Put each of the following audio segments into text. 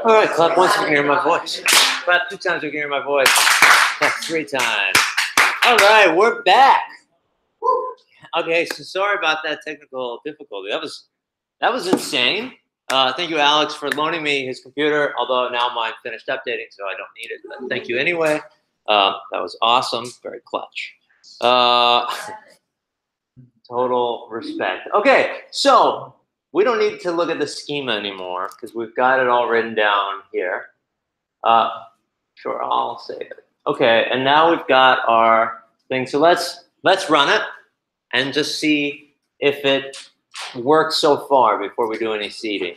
All right, clap once you can hear my voice. Clap 2 times you can hear my voice. Clap 3 times. All right, we're back. Okay, so sorry about that technical difficulty. That was insane. Thank you, Alex, for loaning me his computer, although now mine finished updating, so I don't need it. But thank you anyway. That was awesome. Very clutch. Total respect. Okay, so we don't need to look at the schema anymore because we've got it all written down here. Sure, I'll save it. Okay, and now we've got our thing. So let's run it and just see if it works so far before we do any seeding.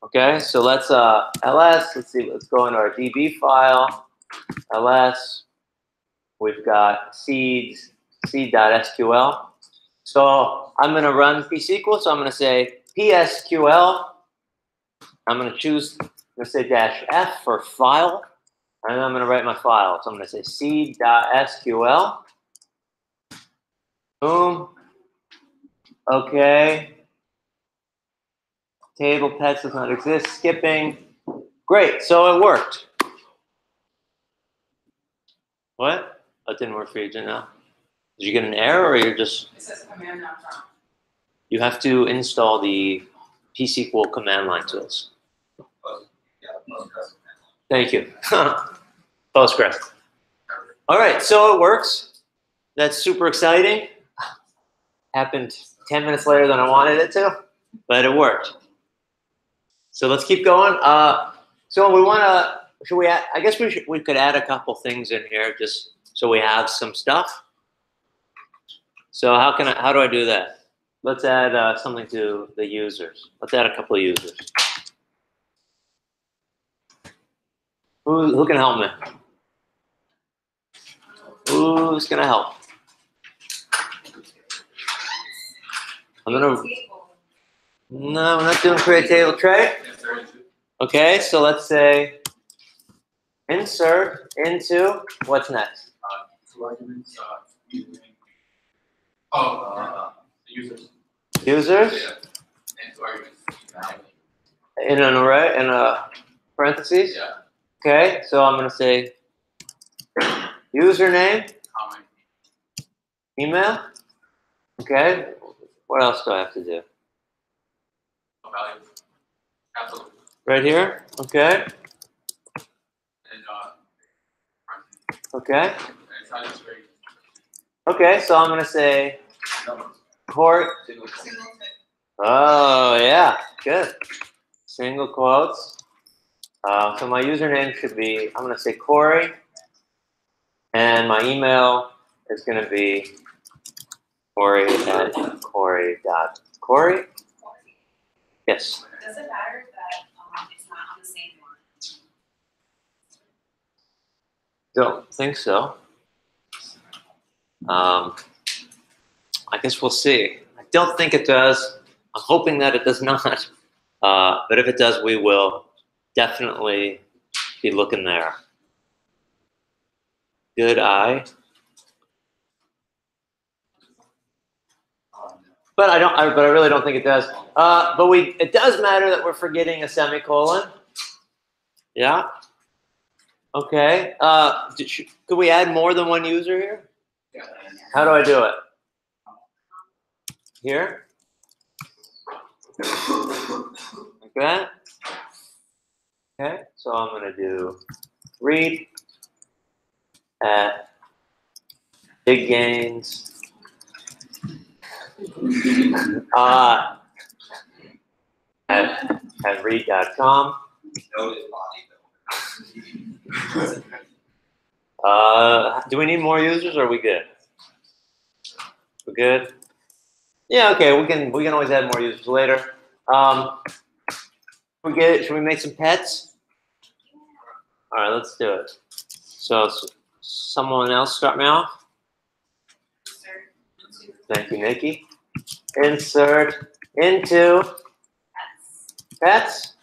Okay, so let's ls. Let's see. Let's go into our db file. ls. We've got seeds seed.sql. So I'm going to run pSQL. So I'm going to say psql. I'm going to choose. I'm going to say -f for file, and then I'm going to write my file. So I'm going to say seed.sql. Boom. Okay. Table pets does not exist. Skipping. Great. So it worked. What? That didn't work for you, Janelle. Did you get an error, or you're just? It says command not found. You have to install the pSQL command line tools. Thank you. Postgres. All right, so it works. That's super exciting. Happened 10 minutes later than I wanted it to, but it worked. So let's keep going. So we want to. Should we add? I guess we could add a couple things in here just so we have some stuff. So how do I do that? Let's add something to the users. Let's add a couple of users. Who can help me? Who's gonna help? No, we're not doing create table tray. Okay, so let's say insert into what's next? Users. Users. Yeah. In an array, in a parentheses. Yeah. Okay, so I'm gonna say username, Comment. email. Okay, what else do I have to do? Value. Absolutely. Right here. Okay. And Okay. it's not just very Okay, so I'm gonna say numbers. Corey. Single tick. Oh yeah, good. Single quotes. So my username should be, I'm gonna say Corey, and my email is gonna be Corey@Corey.Corey. Yes. Does it matter that it's not on the same line? Don't think so. I guess we'll see. I don't think it does. I'm hoping that it does not. But if it does, we will definitely be looking there. Good eye. But I really don't think it does. But it does matter that we're forgetting a semicolon. Yeah. Okay. Could we add more than one user here? Yeah. How do I do it? Here. Like that. Okay. So I'm going to do read at big gains. At read.com. Do we need more users, or are we good? We're good? Yeah, okay, we can always add more users later. Should we make some pets? All right, let's do it. So someone else start me off. Thank you, Nikki. Insert into pets.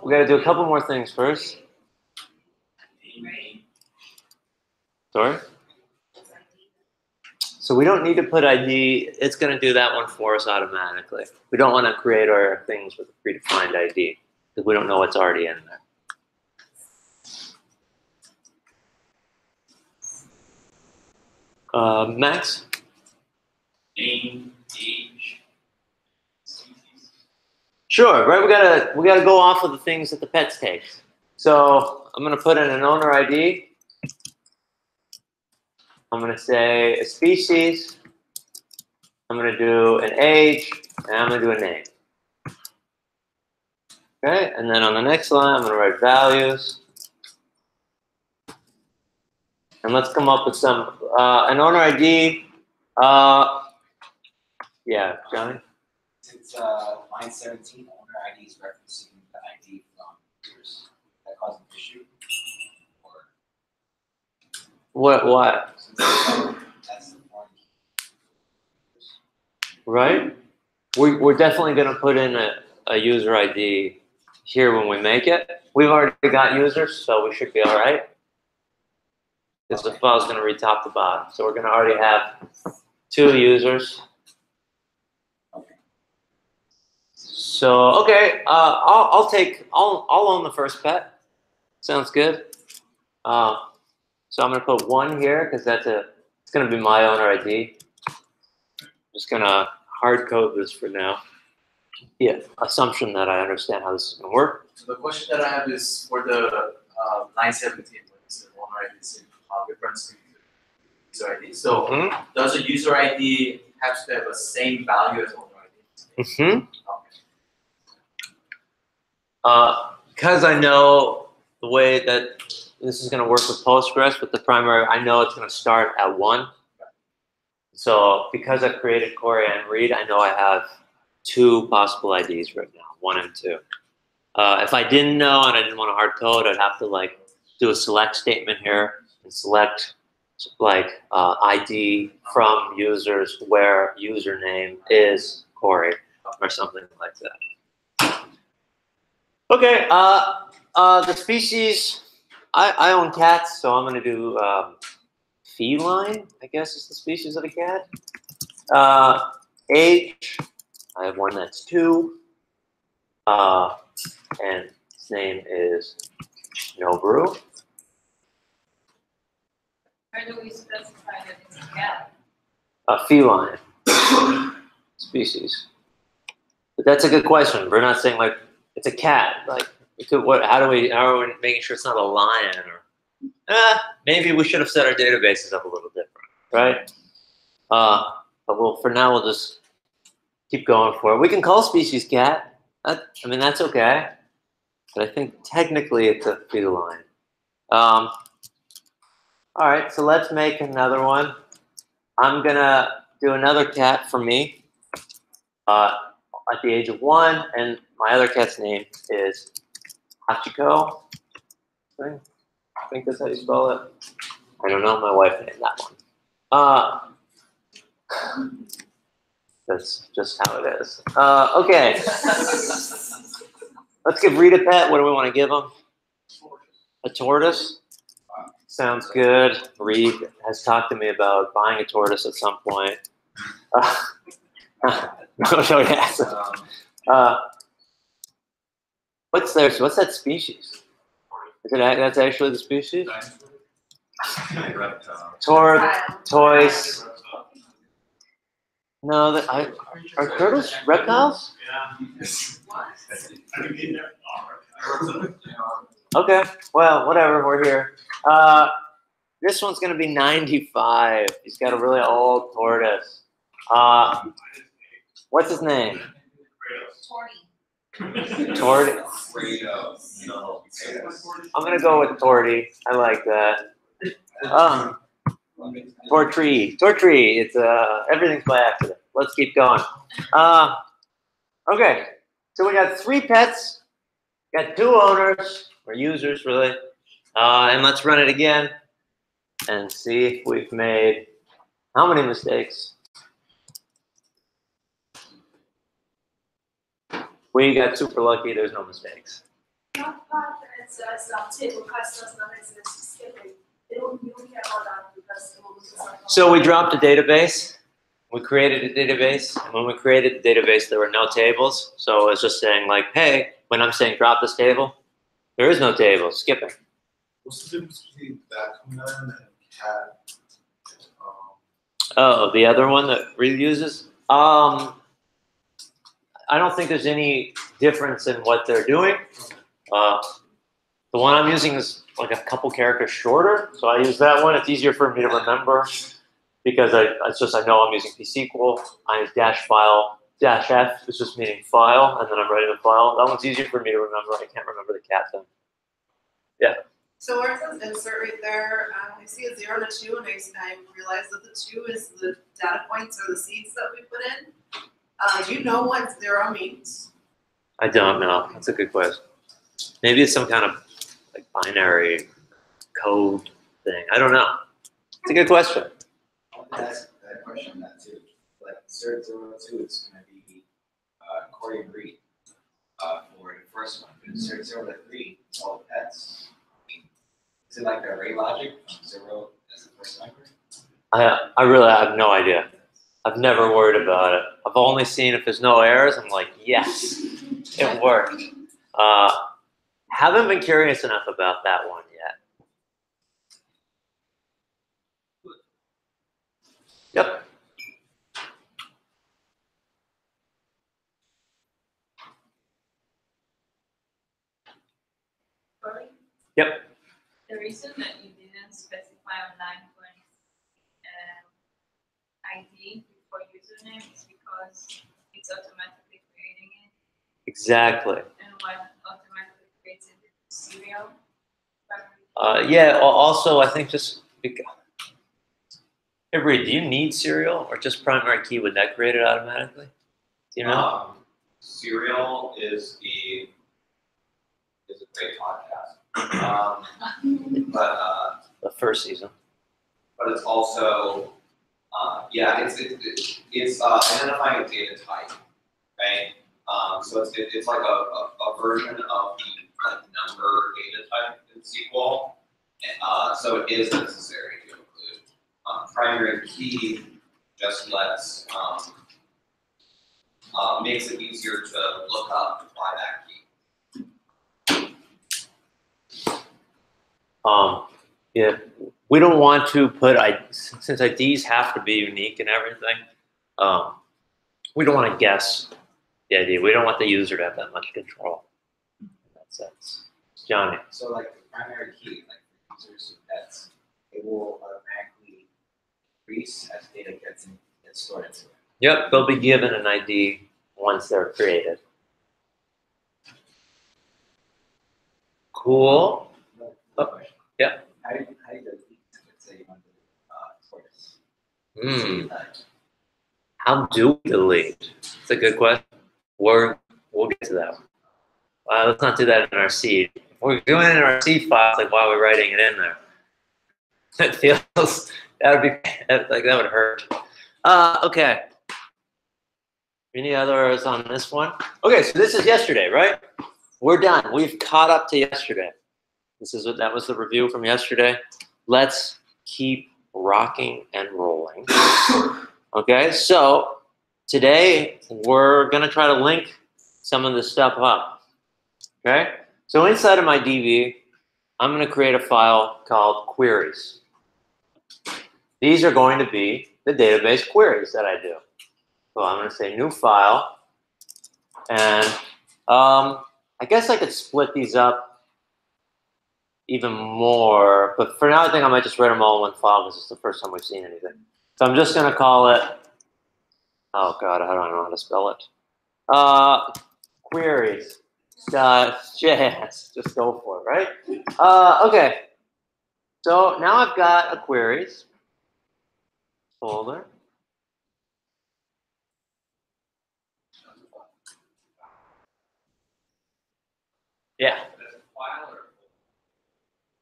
we got to do a couple more things first. Sorry? So we don't need to put ID. It's going to do that one for us automatically. We don't want to create our things with a predefined ID because we don't know what's already in there. Max? Name, age, species. Sure, right? We gotta go off of the things that the pets take. So I'm gonna put in an owner ID. I'm gonna say a species. I'm gonna do an age, and I'm gonna do a name. Okay, and then on the next line, I'm gonna write values. And let's come up with some an owner ID. Yeah, Johnny. Since line 17, owner ID is referencing the ID from users that caused an issue. Or What? that's the foreign key. Right? We're definitely gonna put in a user ID here when we make it. We've already got users, so we should be all right. Because the file's going to read top to bottom. So we're going to already have 2 users. So, okay, I'll own the first pet. Sounds good. So I'm going to put 1 here because it's going to be my owner ID. I'm just going to hard code this for now. Yeah, assumption that I understand how this is going to work. So the question that I have is for the line 17, when it's owner ID is reference to user ID. So does a user ID have to have the same value as owner ID? Mm-hmm. Because I know the way that this is going to work with Postgres, with the primary, I know it's going to start at 1. So because I've created Corey and Reed, I know I have 2 possible IDs right now, 1 and 2. If I didn't know and I didn't want to hard code, I'd have to like do a select statement here and select like ID from users where username is Corey or something like that. Okay, the species, I own cats, so I'm going to do feline, I guess is the species of a cat. Age, I have one that's 2. And his name is Nobru. Where do we specify that it's a cat? A feline species. But that's a good question. We're not saying like it's a cat. Like it could, how are we making sure it's not a lion or maybe we should have set our databases up a little different, right? But for now we'll just keep going for it. We can call species cat. I mean that's okay. But I think technically it's a feline. All right, so let's make another one. I'm gonna do another cat for me at the age of 1, and my other cat's name is Hachiko. I think that's how you spell it. I don't know, my wife named that one. That's just how it is. Okay. Let's give Reed a pet. What do we want to give him? A tortoise? Sounds good. Reed has talked to me about buying a tortoise at some point. Yes. What's that species? That's actually the species? Tortoise. No, are turtles reptiles? Okay, well, whatever, we're here. This one's gonna be 95. He's got a really old tortoise. What's his name? Torty. I'm gonna go with Torty. I like that. Tortree. It's everything's by accident. Let's keep going. Okay, so we got 3 pets. Got 2 owners or users really, and let's run it again and see if we've made how many mistakes. We got super lucky. There's no mistakes. That part that says table class does not exist, skipping. You don't care about that because it will lose itself. So we dropped a database. We created a database. And when we created the database, there were no tables. So it's just saying like, hey, when I'm saying drop this table, there is no table, skipping. What's the difference between that command and cat? Oh, the other one that reuses? I don't think there's any difference in what they're doing. The one I'm using is like a couple characters shorter, so I use that one. It's easier for me to remember because I know I'm using pSQL. I use -file, -f is just meaning file, and then I'm writing the file. That one's easier for me to remember. I can't remember the cat thing. Yeah. So where it says insert right there, I see a 0 and a 2, and I realize that the 2 is the data points or the seeds that we put in. Do you know what 0 means? I don't know. That's a good question. Maybe it's some kind of like binary code thing. I don't know. It's a good question. I want to ask that question that too. Like insert 0 2 is going to be Corey and Reed for the first one. But insert 0 to 3, it's all pets. Is it like the array logic from 0 as the first number? I really have no idea. I've never worried about it. I've only seen if there's no errors, I'm like, yes, it worked. Haven't been curious enough about that one yet. Yep. Sorry? Yep. The reason that you didn't specify on line 20 ID before username is because it's automatically creating it. Exactly. And what automatically creates it is serial. Yeah, also I think just because, hey Reed, do you need serial or just primary key? Would that create it automatically? Do you know? Serial is a great podcast. The first season. But it's also it's identifying a data type, right? So it's like a version of the like number data type in SQL. So it is necessary to include. Primary key just lets makes it easier to look up and apply that key. Yeah, we don't want to put since IDs have to be unique and everything. We don't want to guess the ID. We don't want the user to have that much control. In that sense, Johnny. So like the primary key, like for users of pets, it will automatically increase as data gets stored into it. Yep, they'll be given an ID once they're created. Cool. Oh, yeah. How do you delete, let's say you want to tortoise? How do we delete? It's a good question. We'll get to that one. Let's not do that in our seed. If we're doing it in our seed files, like why are we writing it in there? It feels that would hurt. Okay. Any others on this one? Okay, so this is yesterday, right? We're done. We've caught up to yesterday. That was the review from yesterday. Let's keep rocking and rolling. Okay, so today we're gonna try to link some of this stuff up. Okay, so inside of my DB, I'm gonna create a file called queries. These are going to be the database queries that I do. So I'm gonna say new file, and I guess I could split these up even more, but for now I think I might just write them all in one file because it's the first time we've seen anything. So I'm just gonna call it, oh God, I don't know how to spell it. Queries. JS, just go for it, right? Okay, so now I've got a queries folder. Yeah.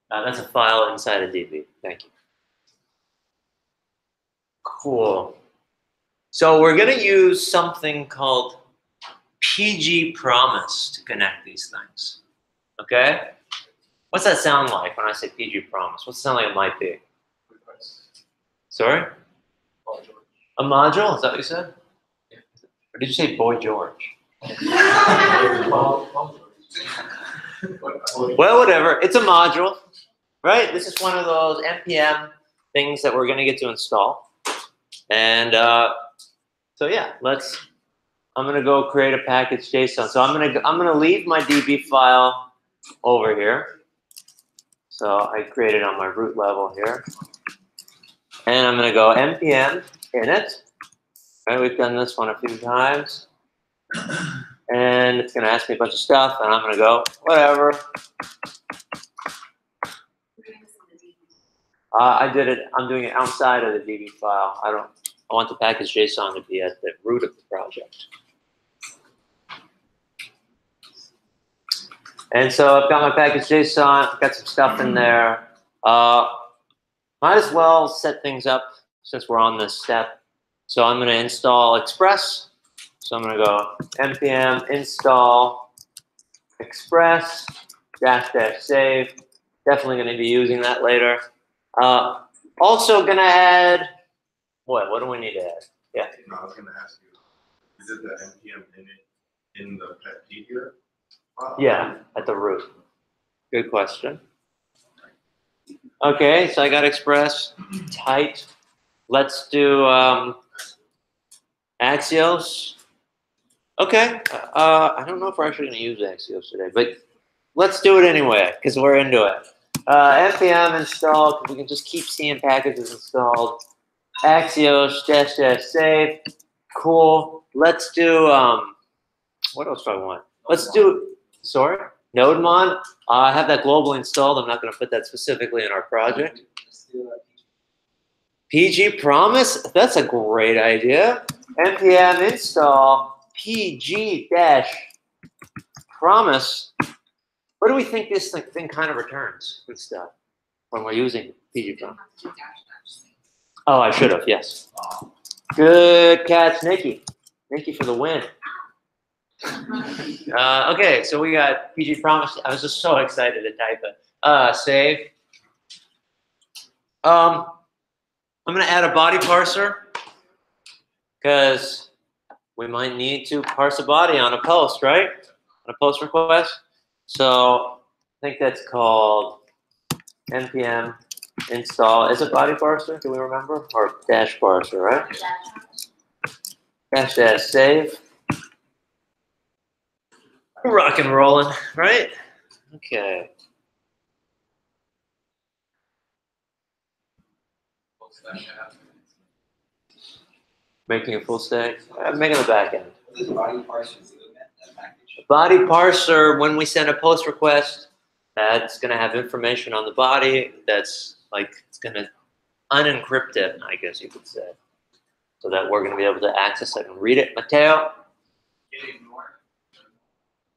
That's a file inside a DB. Thank you. Cool. So we're going to use something called pgpromise to connect these things. Okay? What's that sound like when I say pgpromise? What's it sound like it might be? Sorry? A module? Is that what you said? Or did you say Boy George? Well, whatever. It's a module, right? This is one of those NPM things that we're going to get to install. And so yeah, I'm going to go create a package JSON. So I'm going to leave my DB file over here. So I created on my root level here. And I'm going to go npm init. Right, we've done this one a few times. And it's going to ask me a bunch of stuff, and I'm going to go, whatever. I did it. I'm doing it outside of the DB file. I want the package JSON to be at the root of the project. And so I've got my package JSON. I've got some stuff in there. Might as well set things up since we're on this step. So I'm going to install Express. So I'm going to go npm install express -- save. Definitely going to be using that later. Also going to add, what do we need to add? Yeah. No, I was going to ask you, is it the npm in the pet here? Yeah, at the root. Good question. Okay, so I got Express, tight. Let's do Axios. Okay, I don't know if we're actually going to use Axios today, but let's do it anyway, because we're into it. npm install, because we can just keep seeing packages installed. Axios -- save. Cool. Let's do, what else do I want? Let's do, sorry, NodeMon. I have that globally installed. I'm not going to put that specifically in our project. pgpromise, that's a great idea. npm install pg-promise. What do we think this thing kind of returns and stuff when we're using pgpromise? Oh, I should have, yes. Good catch, Nikki. Nikki for the win. Okay, so we got pgpromise. I was just so excited to type it. Save. I'm going to add a body parser because we might need to parse a body on a post, right? On a post request. So I think that's called npm install. Is it body parser? Do we remember? Or dash parser, right? -- save. Rock and rolling, right? Okay. Making a full stack. I'm making the back end. What does body parser do in that package? Body parser, when we send a post request, that's going to have information on the body that's like, it's going to unencrypt it, I guess you could say, so that we're going to be able to access it and read it. Mateo?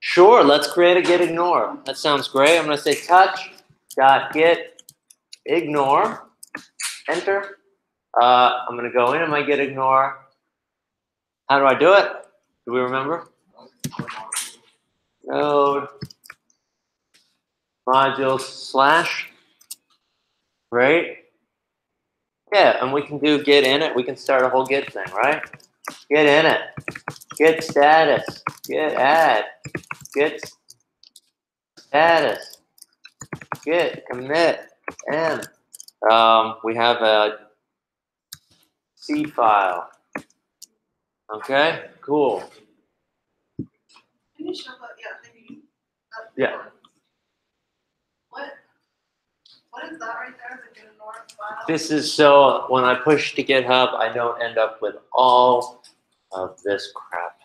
Sure, let's create a get ignore. That sounds great. I'm going to say touch.get ignore. Enter. I'm going to go into my get ignore. How do I do it? Do we remember? Node modules / right? Yeah, and we can do get init. We can start a whole get thing, right? Get init, get status, get add, get status, get commit, and we have a C file. Okay, cool. Can you show that? Yeah, maybe. Yeah. What is that right there? The get ignore file? This is so when I push to GitHub, I don't end up with all of this crap.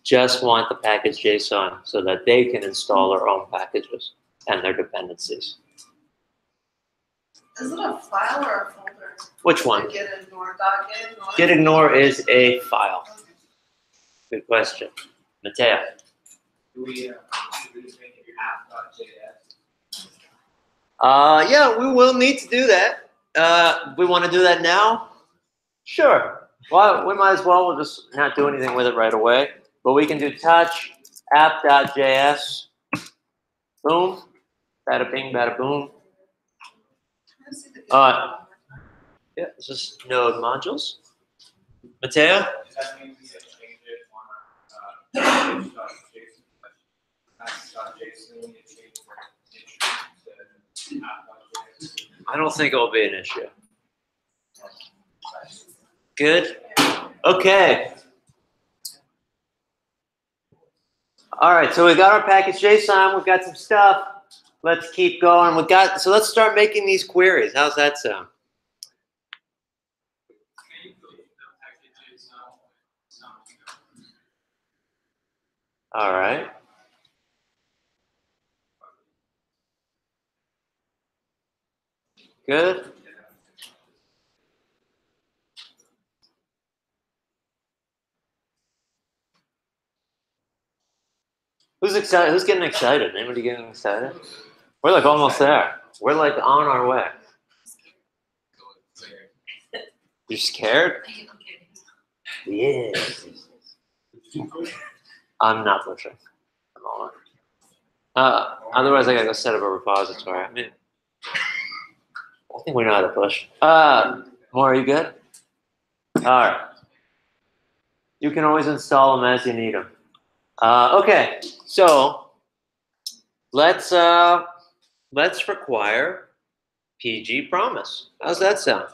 Just want the package JSON so that they can install their own packages and their dependencies. Is it a file or a folder? Which one? The get ignore dot get ignore. Get ignore is a file. Good question. Mateo. Do we just make it your app.js? Yeah, we will need to do that. We want to do that now? Sure. Well, we might as well. We'll just not do anything with it right away. But we can do touch app.js. Boom. Bada bing, bada boom. Let's see the- Yeah, it's just node modules. Mateo? Does that mean we change it on package.json? Package.json, you change the to app.json? I don't think it'll be an issue. Good? Okay. All right, so we got our package JSON, we've got some stuff. Let's keep going. So let's start making these queries. How's that sound? All right. Good. Who's excited? Who's getting excited? Anybody getting excited? We're like almost there. We're like on our way. You're scared? Yeah. I'm not pushing. I'm all on. Otherwise, I gotta go set up a repository. I mean, I think we know how to push. More, are you good? All right. You can always install them as you need them. Okay, so let's require pgpromise. How's that sound?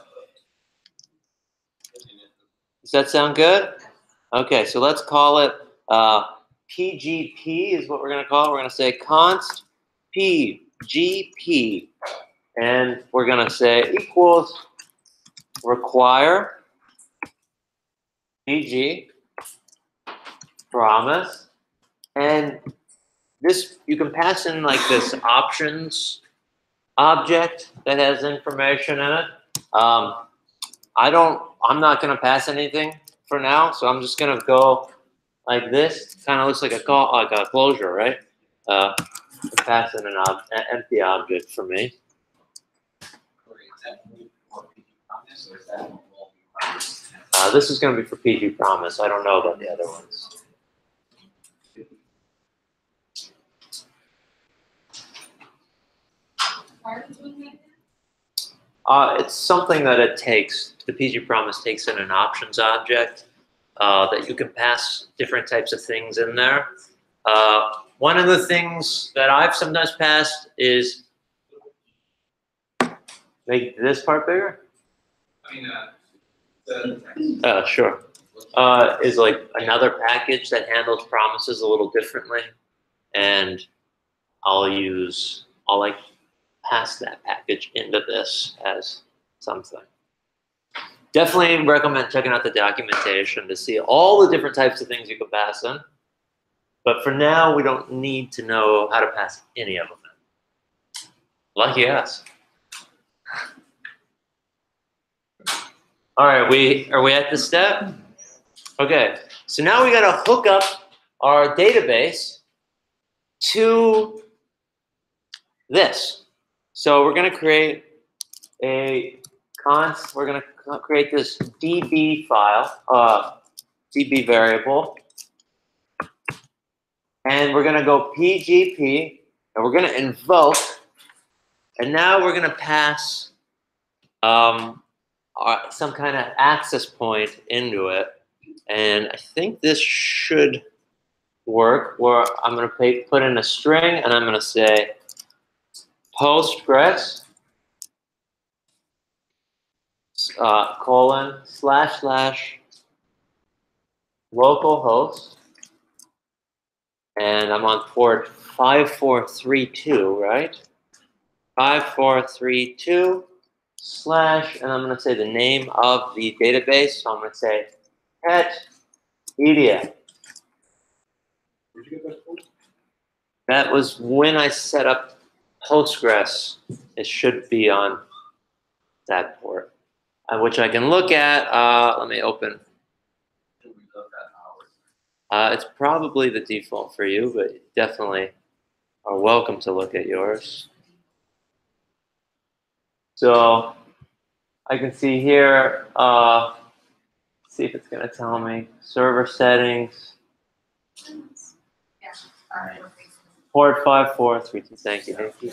Does that sound good? Okay, so let's call it pgp is what we're going to call it. We're going to say const pgp, and we're going to say equals require pg promise, and this you can pass in like this options object that has information in it. I'm not going to pass anything for now, so I'm just going to go like this. Kind of looks like a closure, right? Pass in an empty object for me. This is going to be for pgpromise. I don't know about the other ones. It's something that it takes. The pgpromise takes in an options object that you can pass different types of things in there. One of the things that I've sometimes passed is make this part bigger. I mean, the text. Sure. Is like another package that handles promises a little differently, and I'll like pass that package into this as something. Definitely recommend checking out the documentation to see all the different types of things you can pass in. But for now, we don't need to know how to pass any of them in. Lucky us. All right, are we at this step? Okay, so now we got to hook up our database to this. So we're going to create we're going to create this DB file, DB variable, and we're going to go pgp, and we're going to invoke, and now we're going to pass some kind of access point into it, and I think this should work. Where I'm going to put in a string, and I'm going to say Postgres colon / localhost, and I'm on port 5432, right? 5432 / and I'm going to say the name of the database. So I'm going to say petmedia. Where'd you get that from? That was when I set up Postgres. It should be on that port, which I can look at. Let me open. It's probably the default for you, but definitely are welcome to look at yours. So I can see here, see if it's going to tell me server settings. Yeah, all right. Port 5432. Thank you. Thank you.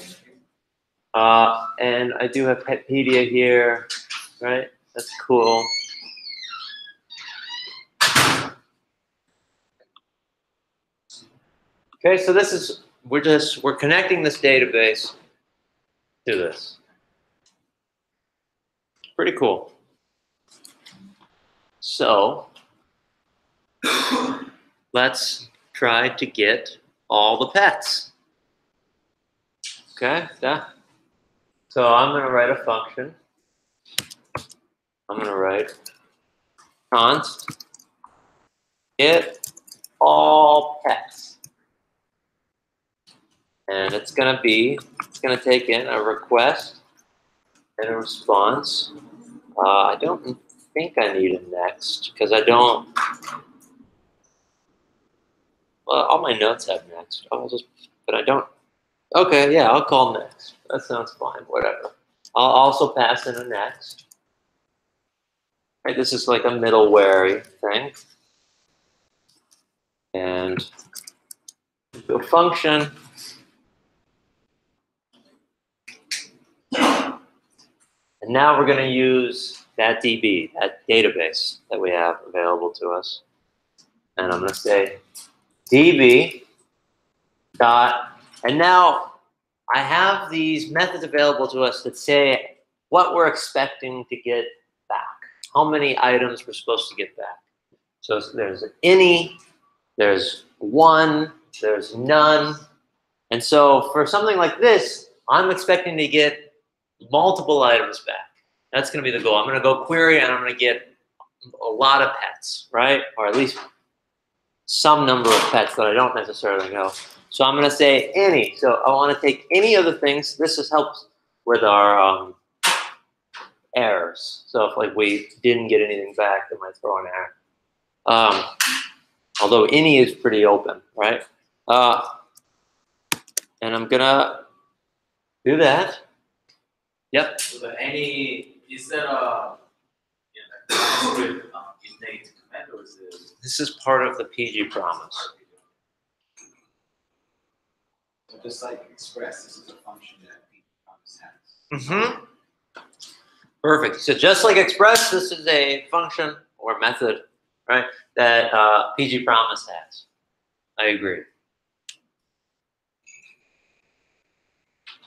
And I do have Petpedia here, right? That's cool. Okay, so this is we're connecting this database to this. Pretty cool. So let's try to get all the pets. Okay, yeah. So I'm going to write a function. I'm going to write const get all pets. And it's going to take in a request and a response. I don't think I need a next because I don't. Well, all my notes have next. But I don't. Okay, yeah, I'll call next. That sounds fine. Whatever. I'll also pass in a next. Right, this is like a middleware thing. And a function. And now we're going to use that DB, that database that we have available to us. And I'm going to say DB dot, and now I have these methods available to us that say what we're expecting to get back, how many items we're supposed to get back. So there's any, there's one, there's none. And so for something like this, I'm expecting to get multiple items back. That's going to be the goal. I'm going to go query and I'm going to get a lot of pets, right? Or at least some number of pets that I don't necessarily know. So I'm going to say any. So I want to take any of the things. This just helps with our errors. So if like we didn't get anything back, it might throw an error. Although any is pretty open, right? And I'm going to do that. Yep. So the any, is that a innate command or is it? This is part of the PG promise. So just like express, this is a function that pgpromise has. Mm-hmm. Perfect. So just like express, this is a function or method, right, that pgpromise has. I agree.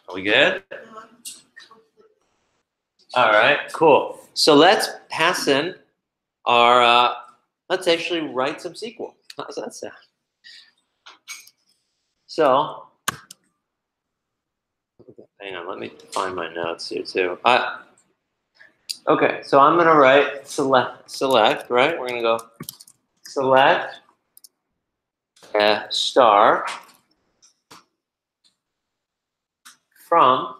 Are we good? All right, cool. So let's pass in our, let's actually write some SQL. How does that sound? So, hang on, let me find my notes here too. Okay, so I'm gonna write select, right? We're gonna go select star from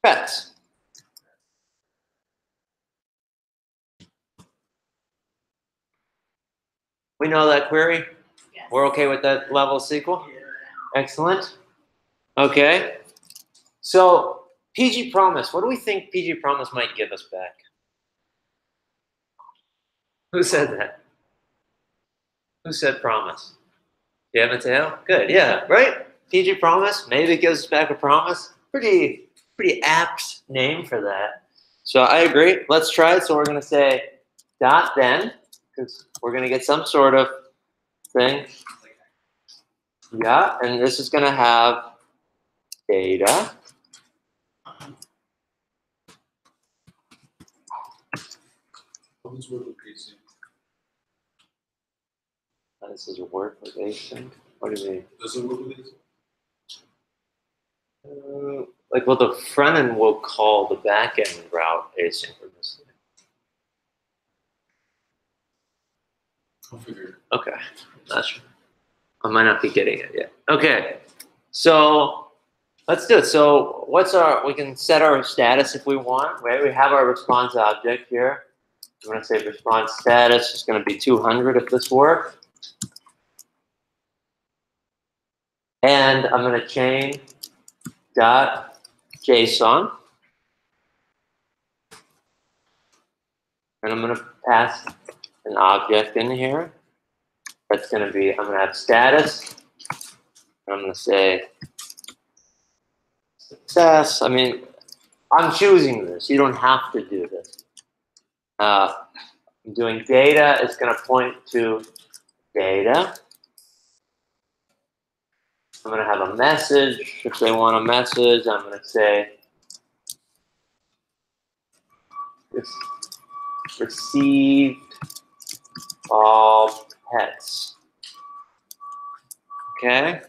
pets. We know that query? Yes. We're okay with that level of SQL? Excellent. Okay. So pgpromise, what do we think pgpromise might give us back? Who said that? Who said promise? Yeah, Mateo? Good, yeah, right? pgpromise, maybe it gives us back a promise. Pretty apt name for that. So I agree. Let's try it. So we're going to say dot then, because we're going to get some sort of thing. Yeah, and this is going to have data. This is work with async. What do you mean? Does it work with it? Like, well, the front end will call the back end route asynchronously. I'll figure it. Okay, not sure. I might not be getting it yet. Okay, so let's do it. So we can set our status if we want, right? We have our response object here. I'm gonna say response status is gonna be 200 if this works. And I'm gonna chain dot JSON. And I'm gonna pass an object in here. That's gonna be, I'm gonna have status I'm going to say success. I mean, I'm choosing this. You don't have to do this. I'm doing data. It's going to point to data. I'm going to have a message. If they want a message, I'm going to say received all pets. Okay?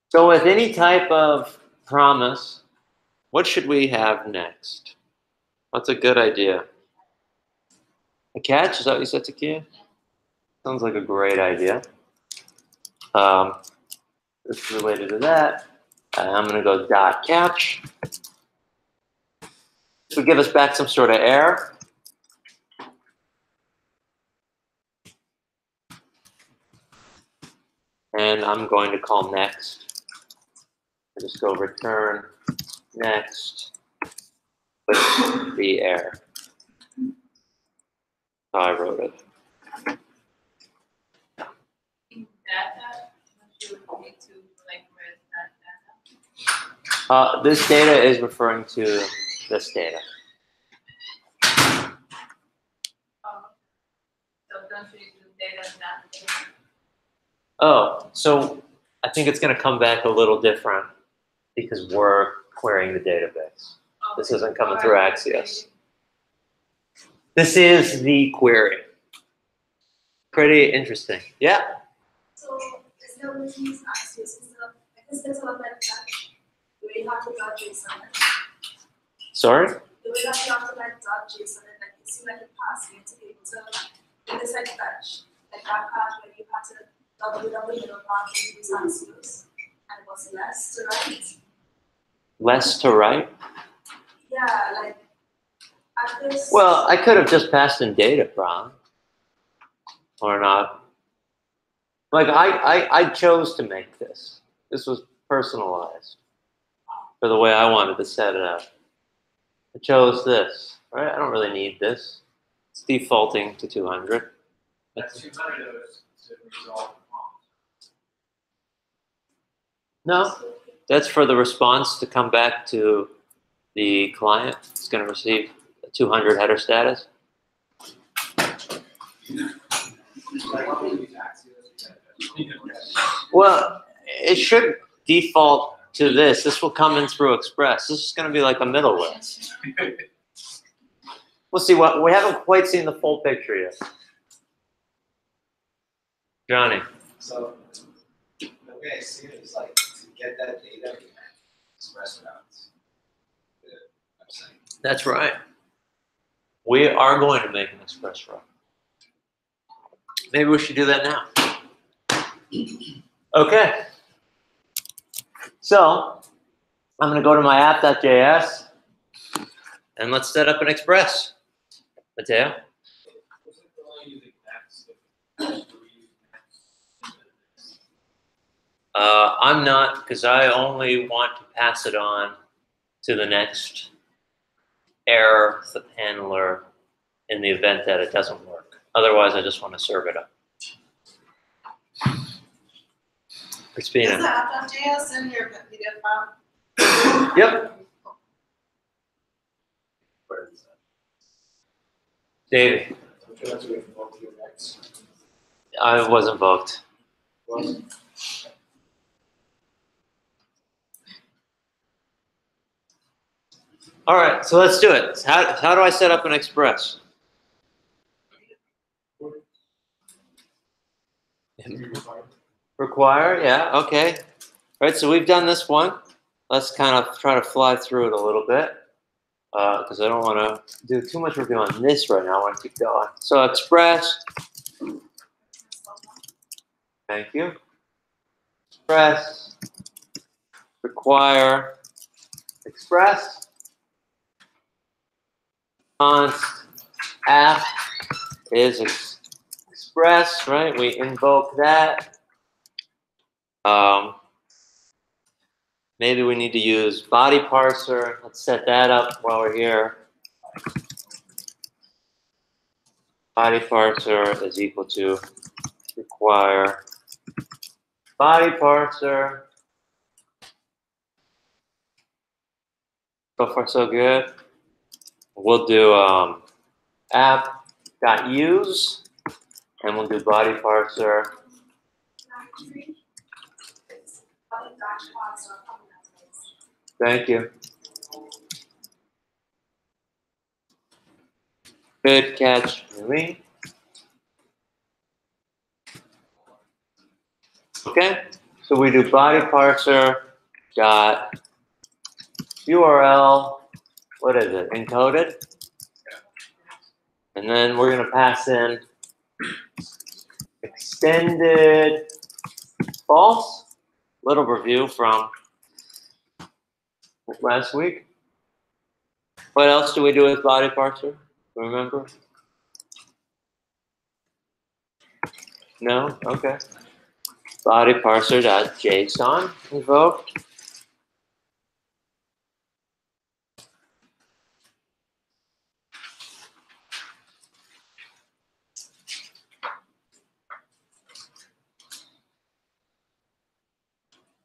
So with any type of promise, what should we have next? What's a good idea? A catch? Is that what you said, Takia? Sounds like a great idea. This is related to that. I'm going to go dot catch. This would give us back some sort of error. And I'm going to call next. I just go return next with the error. How I wrote it. In data, you would need to like where's that data? This data is referring to this data. So don't you do data and data? Oh, so I think it's going to come back a little different because we're querying the database. This isn't coming through Axios. This is the query. Pretty interesting. Yeah? So is there a use Axios instead of, I guess there's a lot like that. Do we have to dot JSON? Sorry? Do we have to like dot JSON and like you see like a pass you to be able to in this like fetch, like that part where you have to www part to use Axios and what's less to write? Less to write? Yeah, like at this. Well, I could have just passed in data, Ron. Or not. Like, I chose to make this. This was personalized for the way I wanted to set it up. I chose this, right? I don't really need this. It's defaulting to 200. That's 200 of us to resolve the problem. No, that's for the response to come back to the client. It's going to receive a 200 header status. Well, it should default to this. This will come in through Express. This is going to be like a middleware. We'll see. What we haven't quite seen the full picture yet. Johnny. So the way I see it is like to get that data, you have to express it out to the website. That's right. We are going to make an Express route. Maybe we should do that now. Okay. So I'm going to go to my app.js and let's set up an Express. Mateo? I'm not, because I only want to pass it on to the next error handler in the event that it doesn't work. Otherwise, I just want to serve it up. Is Crispina. the app.js in your PDF file? Yep. David. I was invoked. All right, so let's do it. How do I set up an Express? Require, yeah, okay. All right, so we've done this one. Let's kind of try to fly through it a little bit because I don't want to do too much review on this right now. I want to keep going. So Express. Thank you. Express. Require. Express. Const app is Express, right? We invoke that. Maybe we need to use body parser. Let's set that up while we're here. Body parser is equal to require body parser. So far, so good. We'll do app.use, and we'll do body parser. Thank you. Good catch, Lee. Okay, so we do body parser dot URL. What is it? Encoded. And then we're gonna pass in extended false. Little review from last week. What else do we do with body parser? Remember? No? Okay. Body parser.json invoked.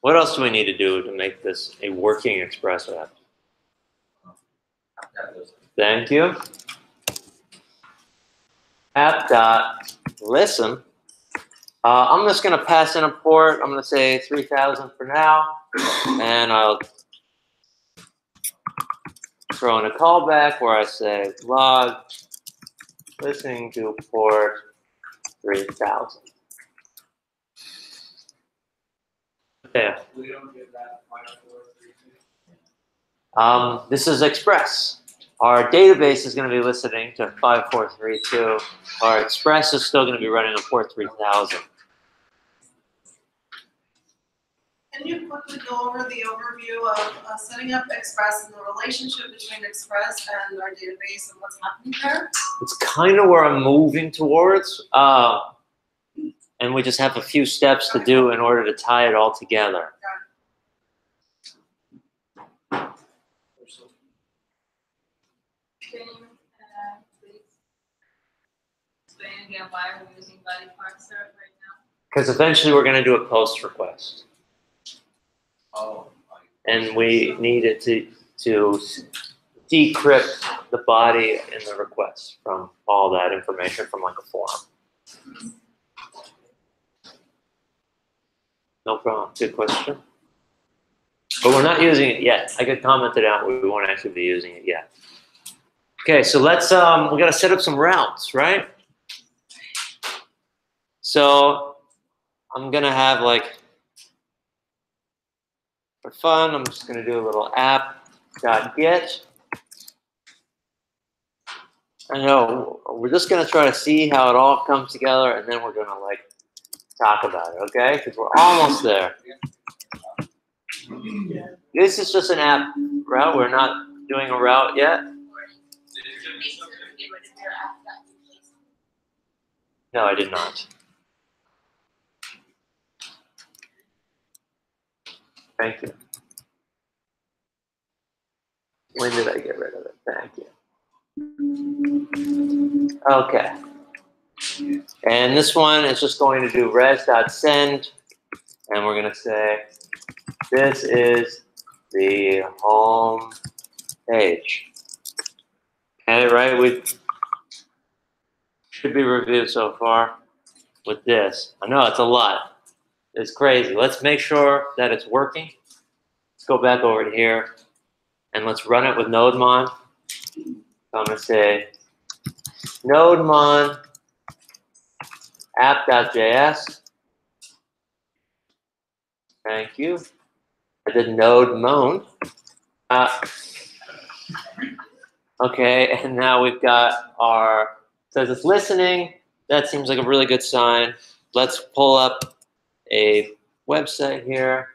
What else do we need to do to make this a working Express app? Thank you. App.listen. I'm just going to pass in a port. I'm going to say 3000 for now. And I'll throw in a callback where I say log listening to port 3000. Yeah. We don't get that 5432. This is Express. Our database is going to be listening to 5432. Our Express is still going to be running on port 3000. Can you quickly go over the overview of setting up Express and the relationship between Express and our database and what's happening there? It's kind of where I'm moving towards. And we just have a few steps to do in order to tie it all together. Can you please explain again why we're using body parser right now? Because eventually we're going to do a post request. Oh. And we need it to decrypt the body in the request from all that information from like a forum. No problem. Good question. But we're not using it yet. I could comment it out. We won't actually be using it yet. Okay, so let's, we got to set up some routes, right? So I'm going to have like, for fun, I'm just going to do a little app.get. I know, we're just going to try to see how it all comes together, and then we're going to like talk about it, okay? Because we're almost there. This is just an app route. We're not doing a route yet. No, I did not. Thank you. When did I get rid of it? Thank you. Okay. And this one is just going to do res.send, and we're going to say, this is the home page. Okay, right? We should be reviewed so far with this. I know it's a lot. It's crazy. Let's make sure that it's working. Let's go back over to here, and let's run it with nodemon. I'm going to say nodemon app.js. Thank you. I did nodemon. Okay, and now we've got our, says it's listening. That seems like a really good sign. Let's pull up a website here.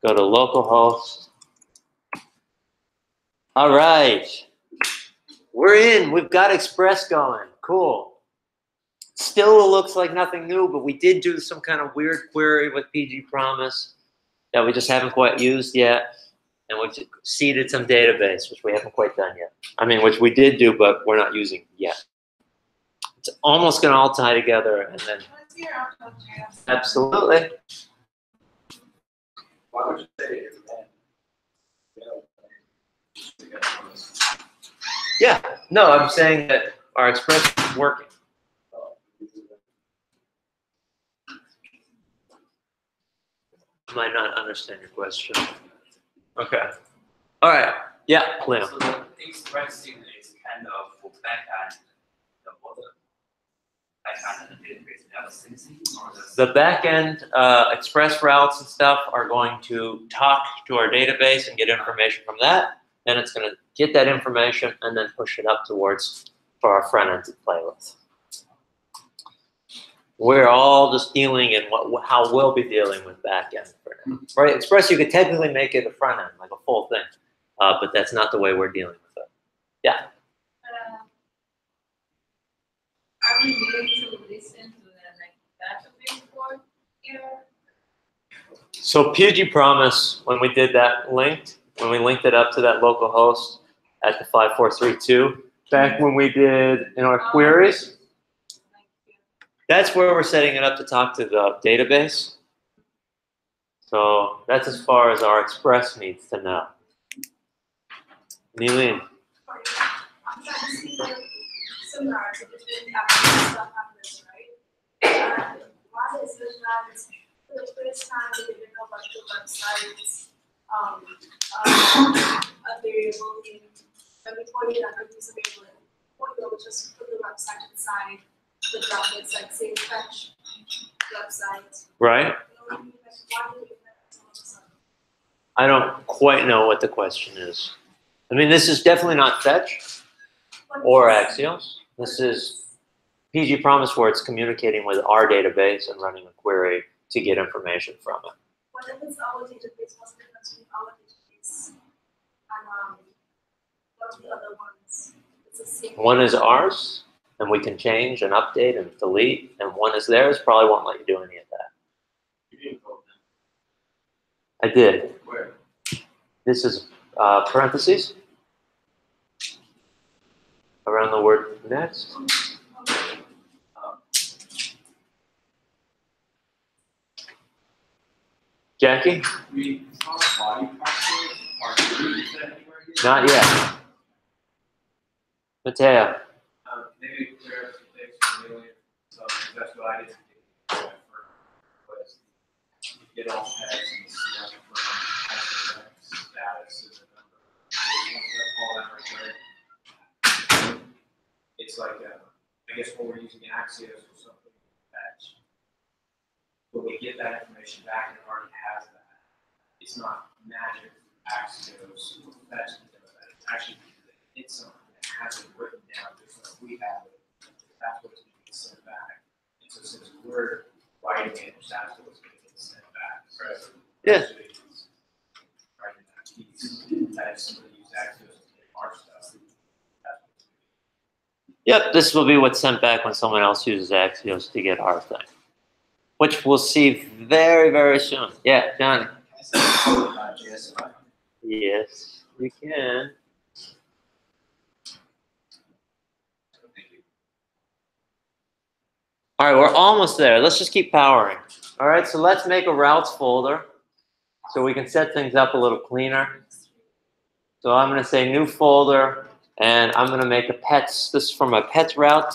Go to localhost. All right. We're in. We've got Express going. Cool. Still looks like nothing new, but we did do some kind of weird query with pgpromise that we just haven't quite used yet. And we've seeded some database, which we haven't quite done yet. I mean, which we did do, but we're not using yet. It's almost going to all tie together. And then, absolutely. Why would you say it? Yeah, no, I'm saying that our expression is working. I might not understand your question. Okay. All right. Yeah, Liam. So the expressing is kind of for backend, the water backend and the database have a syncing or The backend express routes and stuff are going to talk to our database and get information from that. Then it's going to get that information and then push it up towards for our front end to play with. We're all just dealing in how we'll be dealing with backend for now. Right? Express, you could technically make it a front end, like a full thing, but that's not the way we're dealing with it. Yeah. Are we needing to listen to the database for here? So pgpromise, when we did that when we linked it up to that local host at the 5432, back when we did in our queries, that's where we're setting it up to talk to the database. So that's as far as our express needs to know. Neeleen. I'm trying to see the similarity between the application stuff and this, right? And why is it that for the first time we didn't know about the websites, a variable in, when we pointed out a piece of variable, we would just put the website inside the brackets, like say fetch website. Right? Why do we do that all of a sudden? I don't quite know what the question is. I mean, this is definitely not fetch or Axios. This is pgpromise where it's communicating with our database and running a query to get information from it. What if it's our database? What's the difference between our database and one of the other ones? It's the same. One is ours, and we can change and update and delete, and one is theirs, probably won't let you do any of that. You didn't vote I did. Where? This is parentheses around the word next. Jackie? We saw body parts, part three, is that anywhere here? Not yet. Mateo? Maybe clear up some things for me, so that's what I didn't do at first, was you get all heads and stuff from status and the number. All that right there. It's like, I guess when we're using Axios or something, fetch. When we get that information back and it already has that, it's not magic Axios or fetch that does that. It's actually it's something that has it written down just like we have it. That's what's going to get sent back. And so since we're writing it, that's what's going to get sent back. Right. Yeah. Writing that piece. That if somebody uses Axios to get our stuff, that's what's going to be. Yep, this will be what's sent back when someone else uses Axios to get our thing, which we'll see very, very soon. Yeah, Johnny. Yes, you can. All right, we're almost there. Let's just keep powering. All right, so let's make a routes folder so we can set things up a little cleaner. So I'm going to say new folder, and I'm going to make a pets. This is for my pets route.